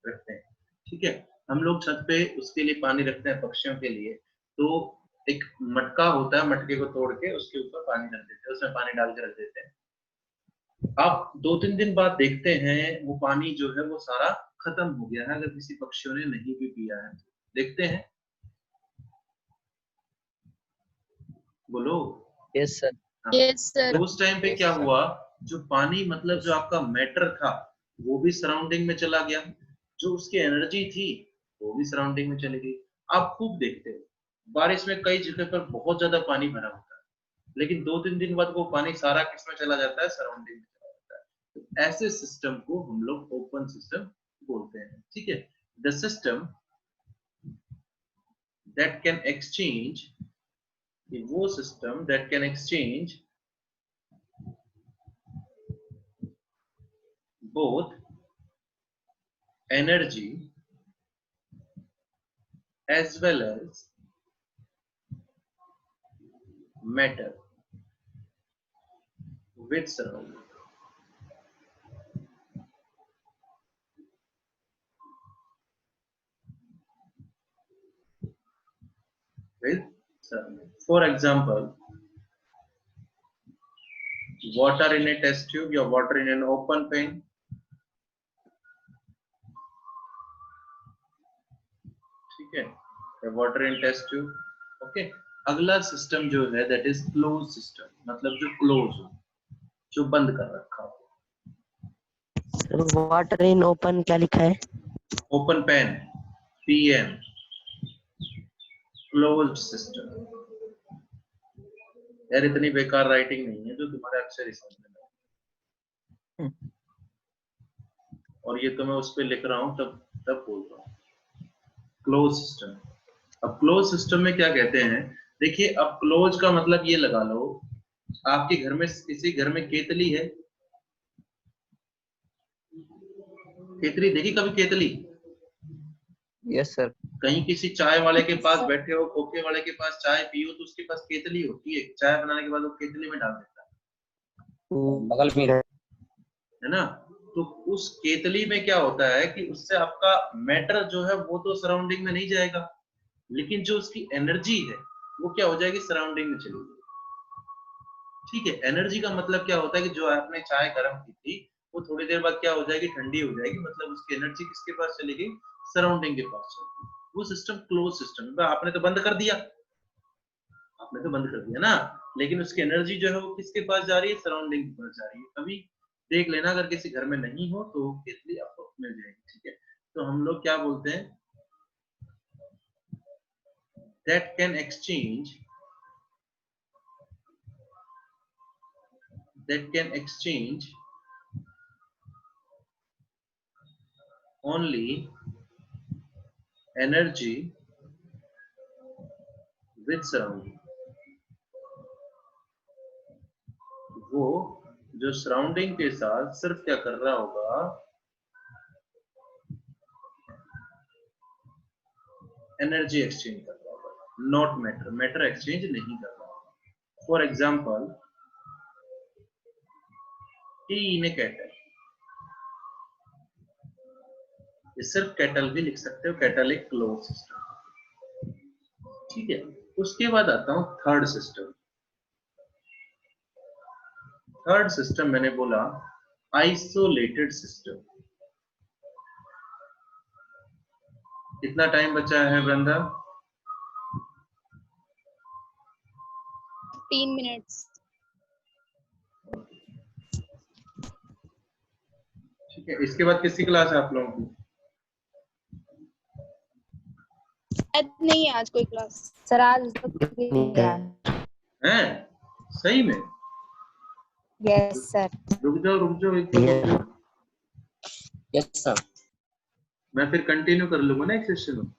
रखते हैं, ठीक है? हम लोग छत पे उसके लिए पानी रखते हैं, पक्षियों के लिए। तो एक मटका होता है, मटके को तोड़ के उसके ऊपर पानी रख देते हैं, उसमें पानी डाल के रख देते हैं। आप 2-3 दिन बाद देखते हैं वो पानी जो है वो सारा खत्म हो गया है, अगर किसी पक्षियों ने नहीं भी पिया है। देखते हैं, बोलो। Yes sir. Yes, sir. तो उस टाइम पे क्या हुआ, जो पानी मतलब जो आपका मैटर था वो भी सराउंडिंग में चला गया, जो उसकी एनर्जी थी वो भी सराउंडिंग में चली गई। आप खूब देखते हो बारिश में कई जगह पर बहुत ज्यादा पानी भरा होता है, लेकिन 2-3 दिन बाद वो पानी सारा किसमें चला जाता है, सराउंडिंग में चला जाता है। तो ऐसे सिस्टम को हम लोग ओपन सिस्टम बोलते हैं। ठीक है, the system that can exchange, वो system that can exchange both energy as well as matter with surrounding. With surrounding. For example, water in a test tube or water in an open pan. ठीक है, water in test tube. Okay, अगला system जो है that is close system, मतलब जो close हो, जो बंद कर रखा हो। वाटर इन ओपन क्या लिखा है? Open pan, PN, closed system. यार इतनी बेकार राइटिंग नहीं है जो तुम्हारे अक्षर ही समझ में आए। और ये तो मैं उस पे लिख रहा हूँ तब बोल रहा हूँ क्लोज सिस्टम। अब क्लोज सिस्टम में क्या कहते हैं, देखिए अब क्लोज का मतलब ये लगा लो, आपके घर में किसी घर में केतली है, केतली देखी कभी केतली? Yes sir. कहीं किसी चाय वाले के पास बैठे हो, खोखे वाले के पास चाय पियो तो उसके पास केतली होती है, चाय बनाने के बाद वो केतली में डाल देता है, बगल में है ना। तो उस केतली में क्या होता है कि उससे आपका मैटर जो है वो तो सराउंडिंग में नहीं जाएगा, लेकिन जो उसकी एनर्जी है वो क्या हो जाएगी, सराउंडिंग में चली जाएगी। ठीक है, एनर्जी का मतलब क्या होता है कि जो आपने चाय गर्म की थी वो थोड़ी देर बाद क्या हो जाएगी, ठंडी हो जाएगी, मतलब उसकी एनर्जी किसके पास चली गई, सराउंडिंग के पास चली गई। वो सिस्टम क्लोज सिस्टम है। आपने तो बंद कर दिया, आपने तो बंद कर दिया ना, लेकिन उसकी एनर्जी जो है वो किसके पास जा रही है, सराउंडिंग के पास जा रही है। कभी देख लेना अगर किसी घर में नहीं हो तो केतली आपको मिल जाएगी। ठीक है, तो हम लोग क्या बोलते हैं, that can exchange only energy with surrounding। वो जो सराउंडिंग के साथ सिर्फ क्या कर रहा होगा, एनर्जी एक्सचेंज कर रहा होगा, नॉट मैटर, मैटर एक्सचेंज नहीं कर रहा होगा। For example, T in A kettle, ये सिर्फ केटल भी लिख सकते हो, केटल एक क्लोज सिस्टम। ठीक है, उसके बाद आता हूं थर्ड सिस्टम। थर्ड सिस्टम मैंने बोला आइसोलेटेड सिस्टम। कितना टाइम बचा है वृंदा? 3 minutes। ठीक है, इसके बाद किसकी क्लास है आप लोगों की? नहीं है आज कोई क्लास। सर आज तो हैं? सही में? Yes sir. रुक जाओ एक तो रुक जाओ। Yes sir. मैं फिर कंटिन्यू कर लूंगा ना एक सेशन में।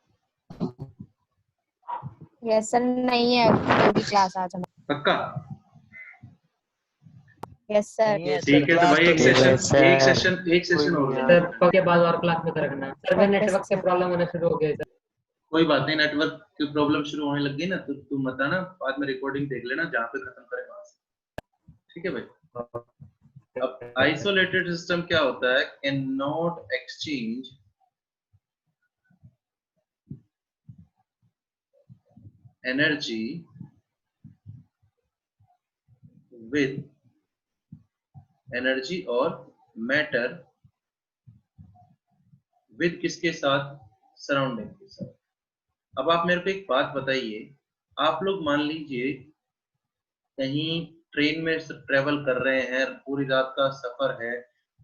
यस सर, नहीं है कोई क्लास आज हमें। पक्का? Yes sir. ठीक है, तो भाई एक सेशन और लेना। सर के बाद और क्लास में करना। सर में नेटवर्क से प्रॉब्लम होना शुरू हो गया सर। कोई बात नहीं, नेटवर्क की प्रॉब्लम शुरू होने लग गई ना तो तुम बताना, बाद में रिकॉर्डिंग देख लेना, जहाँ पे खत्म करें वहां से। ठीक है भाई। अब आइसोलेटेड सिस्टम क्या होता है, can not exchange energy with energy और मैटर विद किसके साथ, सराउंडिंग के साथ। अब आप मेरे को एक बात बताइए, आप लोग मान लीजिए कहीं ट्रेन में ट्रेवल कर रहे हैं, पूरी रात का सफर है,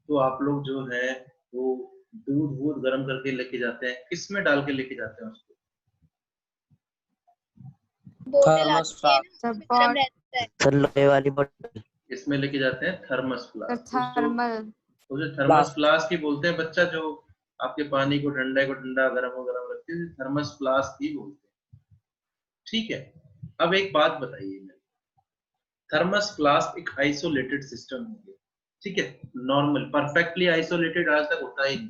तो आप लोग जो है वो दूध वूध गर्म करके लेके जाते हैं, किस में डाल के लेके जाते हैं उसको? बोतल थर्मस आती है ना, सर उसमें गर्म रहता है। सर लोहे वाली बोतल। इसमें लेके जाते हैं थर्मस फ्लास्क। थर्मल वो जो थर्मस फ्लास्क ही बोलते हैं बच्चा, जो आपके पानी को ठंडा गरम रखते हैं, थर्मस फ्लास्क ही बोलते हैं। ठीक है, अब एक बात बताइए मेरे, थर्मस फ्लास्क एक आइसोलेटेड सिस्टम हो गया, ठीक है, नॉर्मल परफेक्टली आइसोलेटेड आज तक होता ही नहीं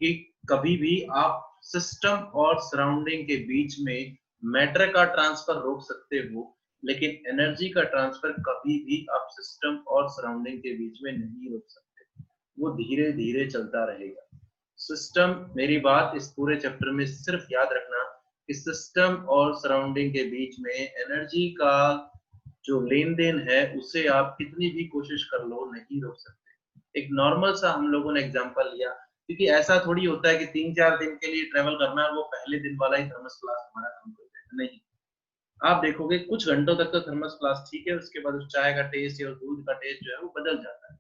कि कभी भी आप सिस्टम और सराउंडिंग के बीच में मैटर का ट्रांसफर रोक सकते हो, लेकिन एनर्जी का ट्रांसफर कभी भी आप सिस्टम और सराउंडिंग के बीच में नहीं रोक सकते, वो धीरे धीरे चलता रहेगा। सिस्टम, मेरी बात इस पूरे चैप्टर में सिर्फ याद रखना कि सिस्टम और सराउंडिंग के बीच में एनर्जी का जो लेन देन है उसे आप कितनी भी कोशिश कर लो नहीं रोक सकते। एक नॉर्मल सा हम लोगों ने एग्जांपल लिया, क्योंकि ऐसा थोड़ी होता है कि 3-4 दिन के लिए ट्रेवल करना है, वो पहले दिन वाला ही थर्मस फ्लास्क हमारा काम कर देगा, नहीं। आप देखोगे कुछ घंटों तक तो थर्मस फ्लास्क ठीक है, उसके बाद उस चाय का टेस्ट या दूध का टेस्ट जो है वो बदल जाता है,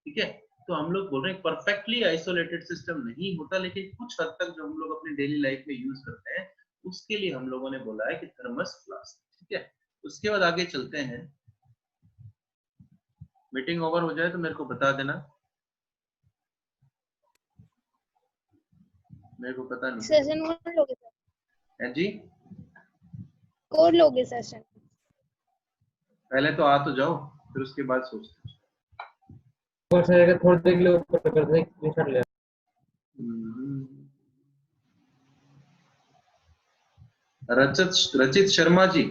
ठीक है। तो हम लोग बोल रहे हैं परफेक्टली आइसोलेटेड सिस्टम नहीं होता, लेकिन कुछ हद तक जो हम लोग अपनी डेली लाइफ में यूज करते हैं उसके लिए हम लोगों ने बोला है कि थर्मस फ्लास्क, ठीक है। उसके बाद आगे चलते हैं, मीटिंग ओवर हो जाए तो मेरे को बता देना, मेरे को पता नहीं सेशन कौन लोगे सर? है जी। कौन लोगे सेशन? पहले तो आ तो जाओ, फिर उसके बाद सोचते हैं। और सर थोड़ी देर के लिए ऊपर कर दे, स्क्रीनशॉट ले। रचित शर्मा जी,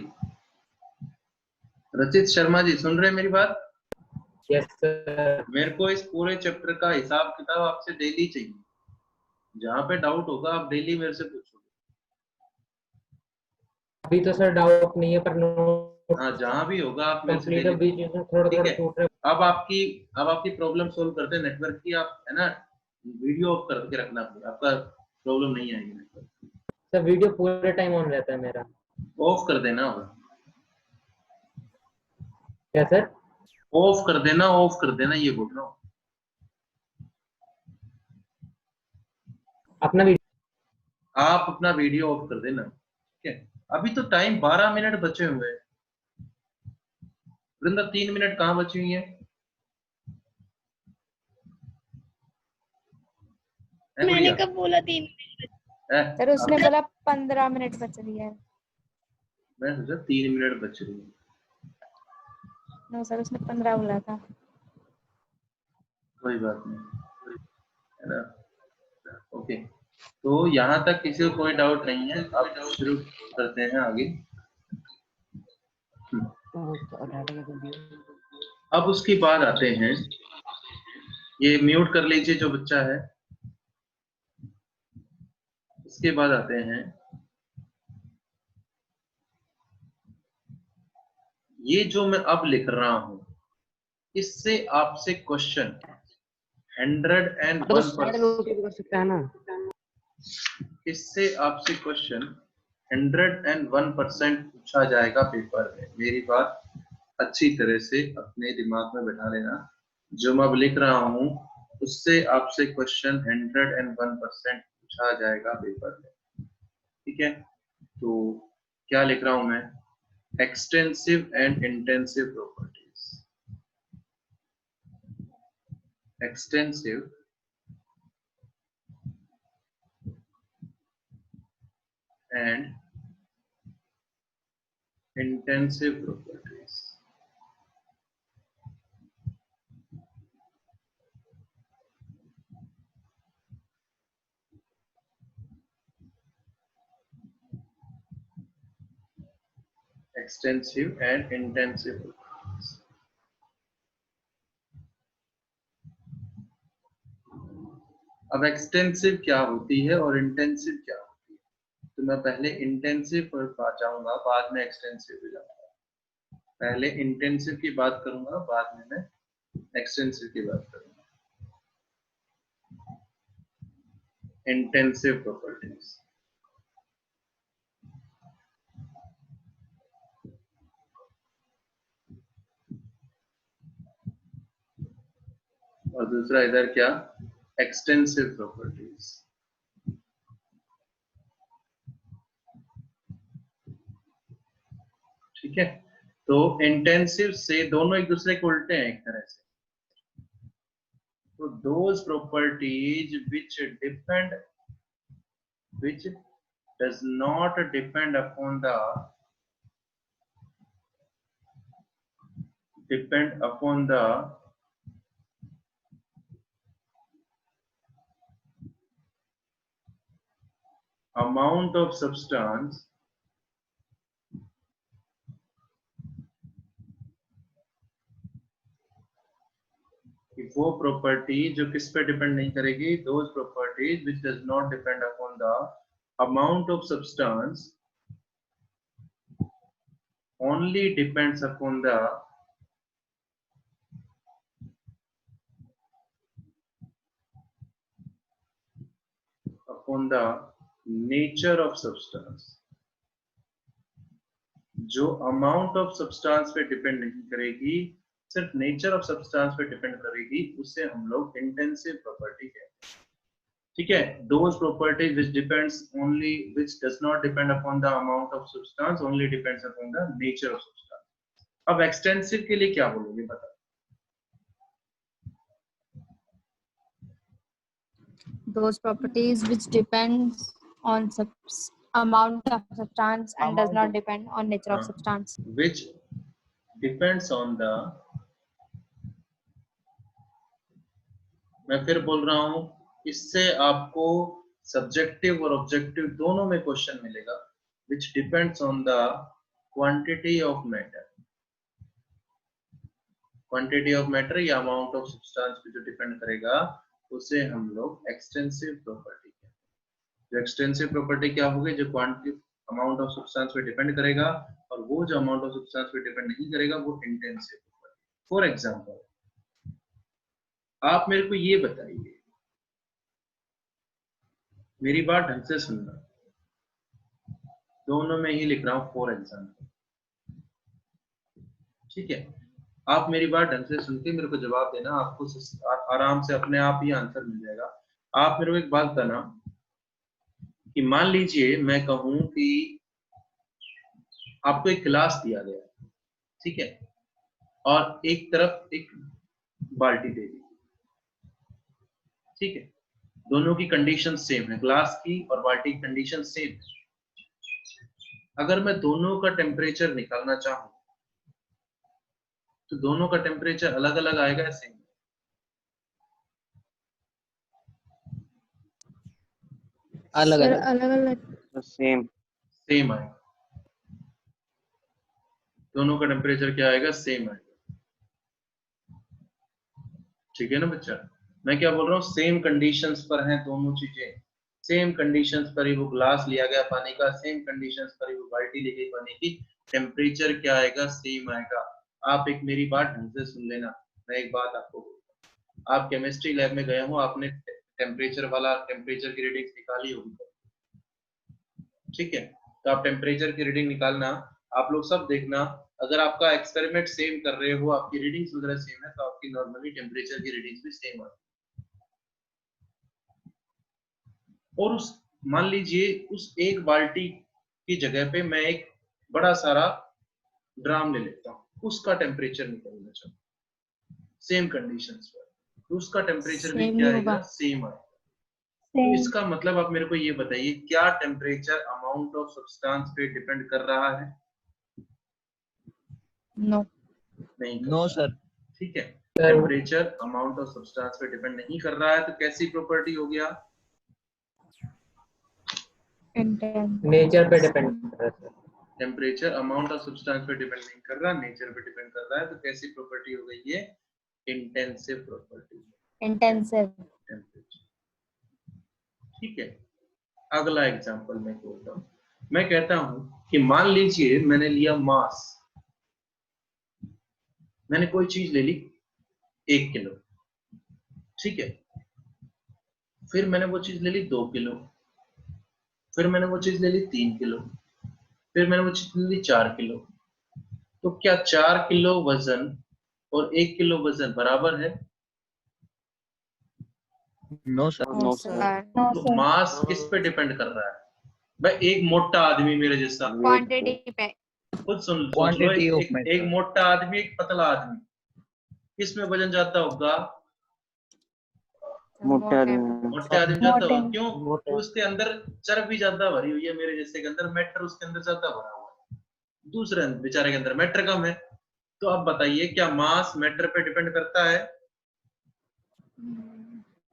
रचित शर्मा जी सुन रहे हैं मेरी बात? Yes sir. मेरे को इस पूरे चैप्टर का हिसाब किताब आपसे डेली चाहिए, जहाँ पे डाउट होगा आप डेली मेरे से पूछोगे। अभी तो सर डाउट नहीं है, पर नोट हाँ, जहाँ भी होगा आप मेरे से कंप्लीट डेली है, बीच में थोड़ा ठीक थोड़ा है। छूट रहा अब आपकी प्रॉब्लम सोल्व करते हैं नेटवर्क की, आप है ना वीडियो ऑफ करके रखना, आपका प्रॉब्लम नहीं आएगी नेटवर्क। है। सर वीडियो पूरे टाइम ऑन रहता है मेरा। ऑफ कर देना होगा, क्या सर? ऑफ कर देना, ऑफ कर देना, ये बोल रहा हूँ। अपना वीडियो आप अपना वीडियो ऑफ कर देना, ठीक है। अभी तो टाइम 12 मिनट बचे हुए हैं, वृंदा 3 मिनट कहाँ बची हुई है? मैंने कब बोला 3 मिनट? सर उसने बोला 15 मिनट बच रही है। मैं सोचा 3 मिनट बच रही है। नो सर, उसने 15 बोला था। कोई बात नहीं, है ना, ओके। तो यहाँ तक किसी को कोई डाउट नहीं है, आप शुरू करते हैं आगे। अब उसके बाद आते हैं, ये म्यूट कर लीजिए जो बच्चा है। इसके बाद आते हैं, ये जो मैं अब लिख रहा हूं इससे आपसे क्वेश्चन 101%, इससे आपसे क्वेश्चन 101% पूछा जाएगा पेपर में। मेरी बात अच्छी तरह से अपने दिमाग में बैठा लेना, जो मैं अब लिख रहा हूं उससे आपसे क्वेश्चन 101% पूछा जाएगा पेपर में, ठीक है। तो क्या लिख रहा हूं मैं? Extensive and intensive properties, extensive and intensive properties. Extensive and intensive properties. अब एक्सटेंसिव क्या होती है और इंटेंसिव क्या होती है, तो मैं पहले इंटेंसिव पर जाऊंगा, बाद में एक्सटेंसिव पे जाऊंगा। पहले इंटेंसिव की बात करूंगा, बाद में मैं एक्सटेंसिव की बात करूंगा। इंटेंसिव प्रॉपर्टीज, और दूसरा इधर क्या, एक्सटेंसिव प्रॉपर्टीज। ठीक है, तो इंटेंसिव से दोनों एक दूसरे के उल्टे हैं एक तरह से। तो those properties which does not depend upon the amount of substance कि वो प्रॉपर्टी जो किस पे डिपेंड नहीं करेगी, those properties which does not depend upon the amount of substance only depends upon the nature of substance। जो amount of substance पे depend नहीं करेगी, सिर्फ नेचर ऑफ सब्सटेंस पे डिपेंड करेगी, उसे हम लोग इंटेंसिव प्रॉपर्टी कहते हैं। ठीक है, those properties which does not depend upon the amount of substance only depends upon the nature of substance। अब एक्सटेंसिव के लिए क्या बोलोगे बता। Those properties which depends on amount of substance and does not depend on nature of substance. Which depends on the, मैं फिर बोल रहा हूं, इससे आपको सब्जेक्टिव और ऑब्जेक्टिव दोनों में क्वेश्चन मिलेगा। which depends on the quantity of matter। Quantity of matter या अमाउंट ऑफ सब्सटेंस पे जो डिपेंड करेगा उसे हम लोग एक्सटेंसिव प्रॉपर्टी कहते हैं। जो एक्सटेंसिव प्रॉपर्टी क्या होगी, जो क्वांटिटी अमाउंट ऑफ सब्सटेंस पे डिपेंड करेगा, और वो जो अमाउंट ऑफ सब्सटेंस पे डिपेंड नहीं करेगा वो इंटेंसिव प्रॉपर्टी। फॉर एग्जांपल, आप मेरे को ये बताइए, मेरी बात ढंग से सुनना, दोनों में ही लिख रहा हूं फॉर एग्जांपल। ठीक है, आप मेरी बात ढंग से सुन के मेरे को जवाब देना, आपको आराम से अपने आप ही आंसर मिल जाएगा। आप मेरे को एक बात बताना कि मान लीजिए मैं कहूं कि आपको एक गिलास दिया गया, ठीक है, और एक तरफ एक बाल्टी दे दी। ठीक है, दोनों की कंडीशन सेम है, ग्लास की और बाल्टी की कंडीशन सेम है। अगर मैं दोनों का टेम्परेचर निकालना चाहूं तो दोनों का टेम्परेचर अलग अलग आएगा या सेम? अलग Sir, अलग अलग-अलग सेम आएगा। दोनों का टेम्परेचर क्या आएगा? सेम आएगा। ठीक है ना बच्चा, मैं क्या बोल रहा हूँ, सेम कंडीशंस पर हैं दोनों चीजें। सेम कंडीशंस पर ही वो ग्लास लिया गया पानी का, सेम कंडीशंस पर ही वो बाल्टी ली गई पानी की, टेम्परेचर क्या आएगा? सेम आएगा। आप एक मेरी बात ढंग से सुन लेना, मैं एक बात आपको बोलता हूँ। आप केमिस्ट्री लैब में गए हो, आपने टेम्परेचर की रीडिंग निकाली होगी, ठीक है, तो आप टेम्परेचर की रीडिंग निकालना, आप लोग सब देखना, अगर आपका एक्सपेरिमेंट सेम कर रहे हो, आपकी रीडिंग्स वगैरह सेम है, तो आपकी नॉर्मली टेम्परेचर की रीडिंग्स भी सेम आती है। और उस मान लीजिए उस एक बाल्टी की जगह पे मैं एक बड़ा सारा ड्राम ले लेता हूँ, उसका टेम्परेचर निकालना चाहूँ सेम कंडीशंस पर, तो उसका टेम्परेचर भी क्या आएगा? सेम आएगा। तो इसका मतलब आप मेरे को ये बताइए, क्या टेम्परेचर अमाउंट ऑफ सब्सटेंस पे डिपेंड कर रहा है? नो नहीं, नो सर। ठीक है, टेम्परेचर अमाउंट ऑफ सब्सटेंस पे डिपेंड नहीं कर रहा है, तो कैसी प्रॉपर्टी हो गया? नेचर पे डिपेंड कर रहा है। टेम्परेचर अमाउंट ऑफ सब्सटेंस पे डिपेंड नहीं कर रहा, नेचर पे डिपेंड कर रहा है, तो कैसी प्रॉपर्टी हो गई? ये इंटेंसिव प्रॉपर्टी, इंटेंसिव टेम्परेचर। ठीक है, अगला एग्जांपल मैं बोलता हूँ, मैं कहता हूँ कि मान लीजिए मैंने लिया मास, मैंने कोई चीज ले ली 1 किलो, ठीक है, फिर मैंने वो चीज ले ली 2 किलो, फिर मैंने वो चीज ले ली 3 किलो, फिर मैंने वो चीज ले ली 4 किलो। तो क्या 4 किलो वजन और 1 किलो वजन बराबर है? No sir. No, sir. तो मास किस पे डिपेंड कर रहा है भाई? एक मोटा आदमी मेरे जैसा, Quantity पे. खुद सोच लो, Quantity of एक matter. मोटा आदमी, एक पतला आदमी, किस में वजन ज्यादा होगा? मोटे पे. मोटे आदमी ज्यादा होगा। क्यों? मोटे। उसके अंदर चर्बी ज्यादा भरी हुई है, मेरे जैसे के अंदर मैटर उसके अंदर ज्यादा भरा हुआ है, दूसरे बेचारे के अंदर मैटर कम है। तो अब बताइए, क्या मास मैटर पे डिपेंड करता है?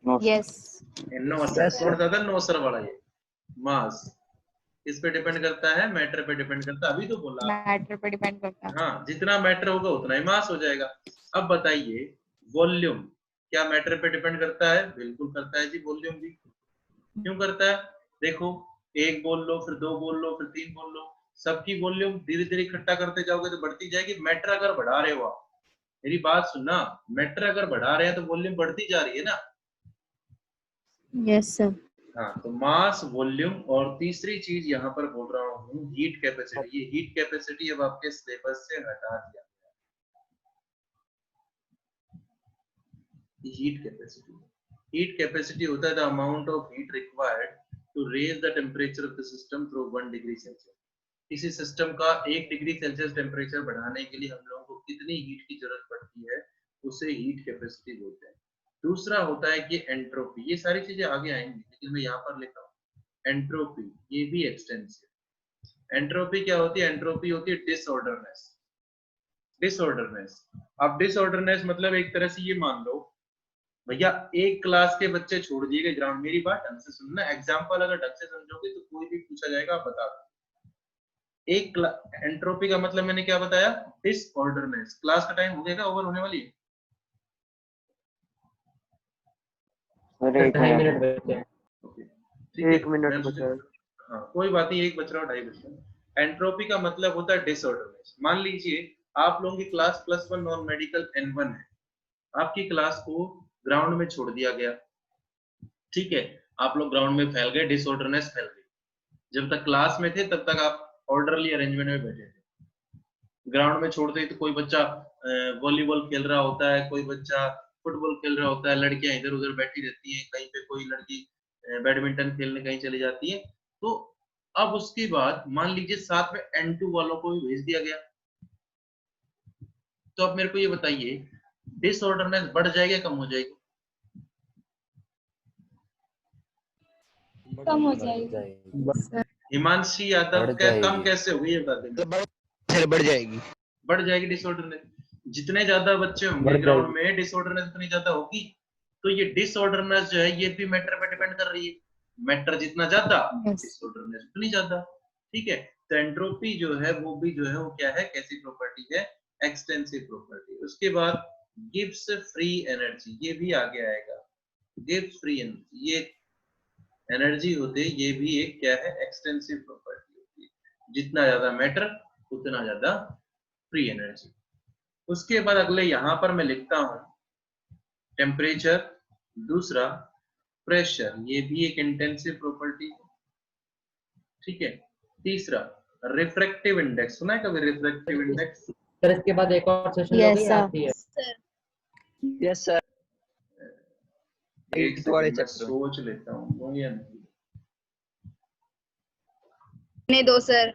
Yes. नो सर, कौन सा था नो सर वाला? ये मास किस पे डिपेंड करता है? मैटर पे डिपेंड करता है, अभी तो बोला। Matter पे depend करता है. हाँ, जितना मैटर होगा उतना ही मास हो जाएगा। अब बताइए, वॉल्यूम क्या मैटर पे डिपेंड करता है? बिल्कुल करता है जी, वॉल्यूम भी। क्यों करता है? देखो, एक बोल लो, फिर दो बोल लो, फिर तीन बोल लो, सबकी वॉल्यूम धीरे धीरे इकट्ठा करते जाओगे तो बढ़ती जाएगी। मैटर अगर बढ़ा रहे हो आप, मेरी बात सुनना, मैटर अगर बढ़ा रहे हैं तो वॉल्यूम बढ़ती जा रही है ना। Yes, sir. हाँ, तो मास, वॉल्यूम, और तीसरी चीज यहाँ पर बोल रहा हूँ हीट कैपेसिटी। ये हीट कैपेसिटी अब आपके सिलेबस से हटा दिया। हीट कैपेसिटी होता है the amount of heat required to raise the temperature of the system through 1 degree Celsius. किसी सिस्टम का 1 डिग्री सेल्सियस टेम्परेचर बढ़ाने के लिए हम लोगों को कितनी हीट की जरूरत पड़ती है, उसे हीट कैपेसिटी बोलते हैं। दूसरा होता है कि एंट्रोपी। ये सारी चीजें आगे आएंगी, लेकिन मैं यहाँ पर लिखा हूँ एंट्रोपी, ये भी एक्सटेंसिव। एंट्रोपी क्या होती है? एंट्रोपी होती है डिसऑर्डरनेस। अब डिसऑर्डरनेस मतलब एक तरह से ये मान लो भैया, एक क्लास के बच्चे छोड़ दिए गए ग्राउंड। मेरी बात ढंग से सुनना, एग्जाम्पल अगर ढंग से समझोगे तो कोई भी पूछा जाएगा, आप बता दो। एंट्रोपी का मतलब मैंने क्या बताया? डिसऑर्डरनेस। क्लास का टाइम हो गया, ओवर होने वाली है। 2.5 मिनट बचे हैं। ठीक है, 1 मिनट बचा है। हाँ, कोई बात नहीं, 1 बच रहा, 2.5 बच रहा। एंट्रोपी का मतलब होता है डिसऑर्डरनेस। मान लीजिए आप लोगों की क्लास +1 नॉन मेडिकल N1 है, आपकी क्लास को ग्राउंड में छोड़ दिया गया। ठीक है, आप लोग ग्राउंड में फैल गए, डिसऑर्डरनेस फैल गई। जब तक क्लास में थे तब तक आप ऑर्डरली अरेंजमेंट में बैठे थे। ग्राउंड में छोड़ते ही तो कोई बच्चा वॉलीबॉल खेल रहा होता है, कोई बच्चा फुटबॉल खेल रहा होता है, लड़कियां इधर उधर बैठी रहती हैं, कहीं पे कोई लड़की बैडमिंटन खेलने कहीं चली जाती है। तो अब उसके बाद मान लीजिए साथ में N2 वालों को भी भेज दिया गया। तो अब मेरे को ये बताइए, डिसऑर्डरनेस बढ़ जाएगी या कम हो जाएगी? कम हो जाएगी. हिमांशी यादव क्या कम कैसे हुई है बता दें। बढ़ जाएगी। बढ़ जाएगी डिसऑर्डरनेस। जितने ज्यादा बच्चे होंगे ग्राउंड में, डिसऑर्डरनेस उतनी ज्यादा होगी। तो ये डिसऑर्डरनेस जो है, ये भी मैटर पे डिपेंड कर रही है। मैटर जितना ज्यादा, डिसऑर्डरनेस उतनी ज्यादा। ठीक है, तो एंट्रोपी जो है वो भी जो है वो क्या है, कैसी प्रॉपर्टी है? Extensive property. उसके बाद गिब्स फ्री एनर्जी, ये भी आगे आएगा। गिब्स फ्री एनर्जी, ये एनर्जी होते, ये भी एक क्या है? एक्सटेंसिव प्रॉपर्टी होती है। जितना ज्यादा मैटर उतना ज्यादा फ्री एनर्जी। उसके बाद अगले यहां पर मैं लिखता हूं टेम्परेचर, दूसरा प्रेशर, ये भी एक इंटेंसिव प्रॉपर्टी है। ठीक है, तीसरा रिफ्रैक्टिव इंडेक्स। सुना है कभी रिफ्रैक्टिव इंडेक्स? सर इसके बाद एक और सेशन Yes, लोगे sir. आती है? Yes sir. एक सेकंड मैं सोच लेता हूँ या नहीं। नहीं दो सर।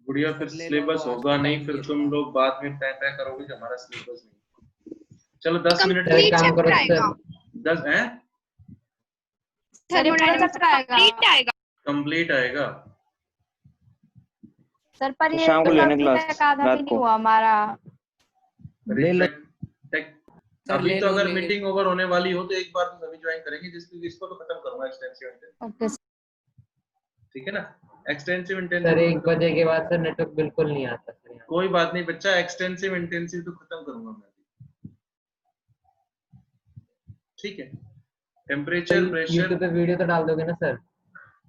गुड़िया, फिर सिलेबस होगा नहीं, फिर तुम लोग बाद में तय तय करोगे कि हमारा सिलेबस नहीं। चलो 10 मिनट सर एक काम करो सर, 10 है कंप्लीट आएगा। सर पर ये शाम को लेना अभी क्लास, तक आधा रात भी नहीं को। हुआ हमारा. अभी तो अगर मीटिंग ओवर होने वाली हो तो एक बार तो सभी ज्वाइन करेंगे, जिसको तो खत्म करूंगा एक्सटेंसिव इंटेंसिव। ओके ठीक है ना? एक्सटेंसिव सर इंटेंसिव 1 बजे के बाद सर नेटवर्क बिल्कुल नहीं आता सर यहाँ। कोई बात नहीं बच्चा, एक्सटेंसिव इंटेंसिव तो खत्म करूंगा मैं। ठीक है, टेम्परेचर, प्रेशर। यूट्यूब पे वीडियो तो डाल दोगे ना सर?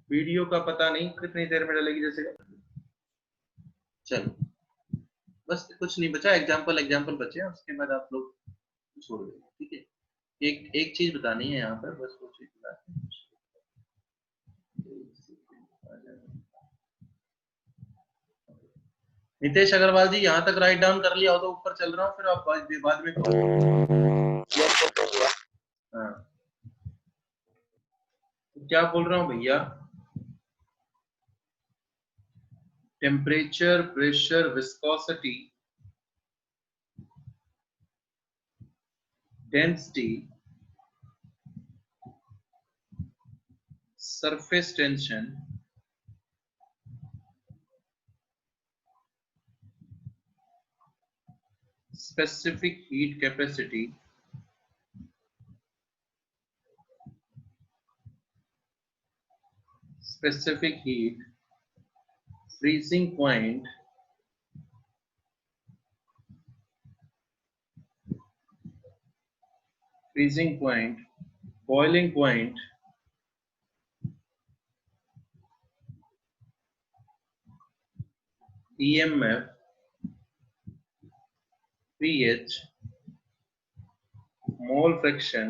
वीडियो का पता नहीं कितनी देर में डालेगी, जैसे चलो बस कुछ नहीं बचा, एग्जाम्पल बचे हैं, उसके बाद आप लोग छोड़ देंगे। ठीक है, एक चीज बतानी है यहाँ पर, बस वो चीज बताते हैं। नितेश अग्रवाल जी, यहाँ तक राइट डाउन कर लिया हो तो ऊपर चल रहा हूँ, फिर आप बाद में करो। हाँ, क्या बोल रहा हूं भैया? Temperature, pressure, viscosity, density, surface tension, specific heat capacity, specific heat, freezing point, boiling point, EMF, pH, mole fraction,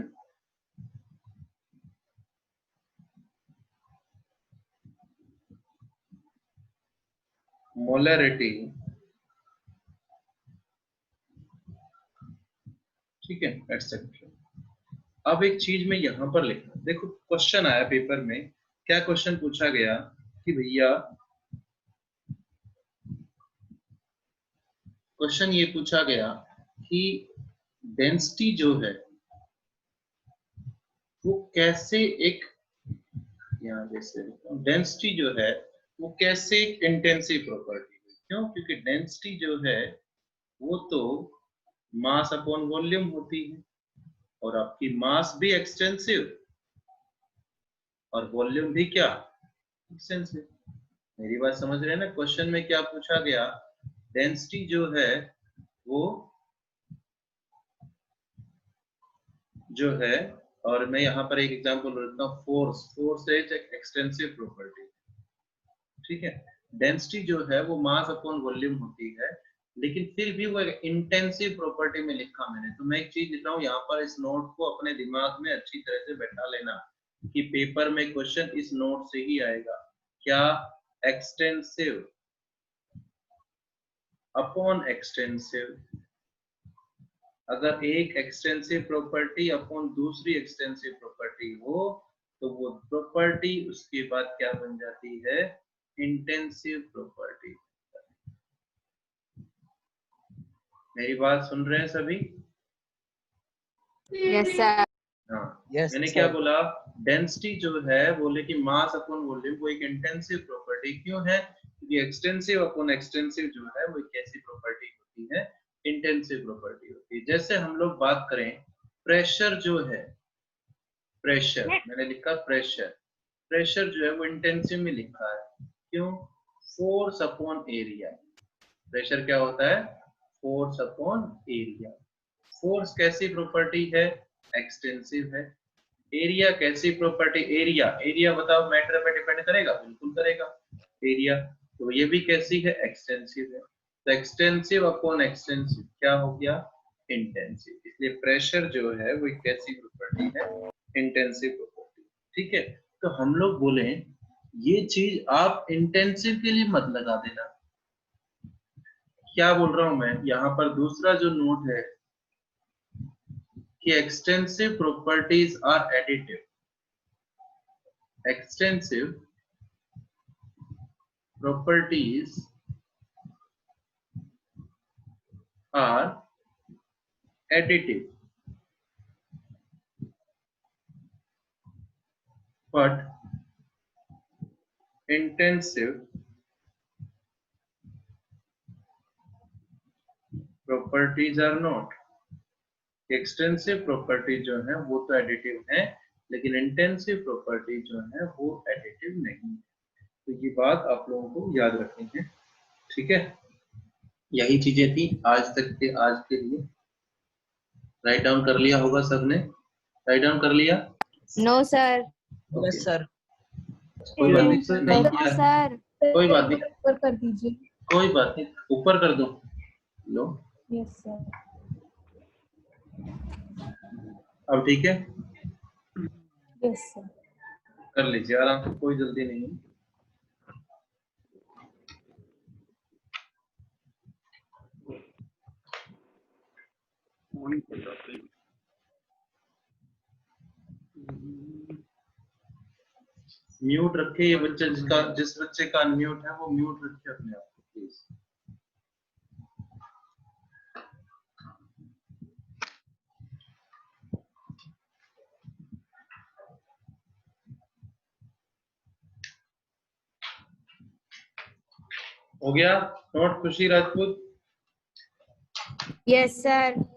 molarity, ठीक है, एटसेट्रा। अब एक चीज मैं यहां पर लिखा, देखो क्वेश्चन आया पेपर में, क्या क्वेश्चन पूछा गया कि भैया, क्वेश्चन ये पूछा गया कि डेंसिटी जो है वो कैसे एक, यहाँ जैसे डेंसिटी जो है वो कैसे एक इंटेंसिव प्रॉपर्टी है। क्यों? क्योंकि डेंसिटी जो है वो तो मास अपॉन वॉल्यूम होती है, और आपकी मास भी एक्सटेंसिव और वॉल्यूम भी क्या, एक्सटेंसिव। मेरी बात समझ रहे हैं ना? क्वेश्चन में क्या पूछा गया, डेंसिटी जो है वो जो है, और मैं यहाँ पर एक एग्जांपल रखता हूँ, फोर्स इज एक एक्सटेंसिव प्रॉपर्टी, ठीक है। डेंसिटी जो है वो मास अपॉन वॉल्यूम होती है, लेकिन फिर भी वो इंटेंसिव प्रॉपर्टी में लिखा मैंने। तो मैं एक चीज लिख रहा हूँ यहाँ पर, इस नोट को अपने दिमाग में अच्छी तरह से बैठा लेना कि पेपर में क्वेश्चन इस नोट से ही आएगा। क्या? Extensive upon extensive. अगर एक एक्सटेंसिव प्रॉपर्टी अपॉन दूसरी एक्सटेंसिव प्रॉपर्टी हो तो वो प्रॉपर्टी उसके बाद क्या बन जाती है, इंटेंसिव प्रॉपर्टी। मेरी बात सुन रहे हैं सभी? Yes, sir. हाँ, Yes, मैंने sir. क्या बोला, डेंसिटी जो है बोले कि मास अपॉन वॉल्यूम, वो एक इंटेंसिव प्रॉपर्टी क्यों है? क्योंकि एक्सटेंसिव अपॉन एक्सटेंसिव जो है वो एक ऐसी प्रॉपर्टी होती है, इंटेंसिव प्रॉपर्टी होती है। जैसे हम लोग बात करें, प्रेशर जो है, प्रेशर मैंने लिखा, प्रेशर जो है वो इंटेंसिव में लिखा है। क्यों? Force upon area. प्रेशर क्या होता है? Force upon area. फोर्स कैसी प्रॉपर्टी है? एक्सटेंसिव है। एरिया कैसी प्रॉपर्टी? एरिया बताओ, मैटर पे डिपेंड करेगा? बिल्कुल करेगा एरिया। तो ये भी कैसी है? एक्सटेंसिव है। तो एक्सटेंसिव अपॉन एक्सटेंसिव क्या हो गया? इंटेंसिव। इसलिए प्रेशर जो है वो एक कैसी प्रॉपर्टी है? इंटेंसिव प्रॉपर्टी, ठीक है। तो हम लोग बोले ये चीज आप इंटेंसिव के लिए मत लगा देना। क्या बोल रहा हूं मैं यहाँ पर? दूसरा जो नोट है कि extensive properties are additive. Extensive properties are additive, but intensive properties are not. Extensive property जो है वो तो एडिटिव है, लेकिन इंटेंसिव प्रॉपर्टी जो है वो एडिटिव नहीं है। तो ये बात आप लोगों को याद रखनी है, ठीक है। यही चीजें थी आज तक के, आज के लिए। राइट डाउन कर लिया होगा सबने? राइट डाउन कर लिया? No, sir. Yes, sir. कोई बात नहीं, नहीं No, किया, sir. कोई बात नहीं, ऊपर कर दीजिए। कोई बात नहीं, ऊपर कर दूं? लो, यस सर। अब ठीक है, यस सर। कर लीजिए आराम से, कोई जल्दी नहीं है। म्यूट रखे ये बच्चे, जिस बच्चे का अनम्यूट है वो म्यूट रखे अपने आप को प्लीज। हो गया नोट खुशी राजपूत? Yes, sir.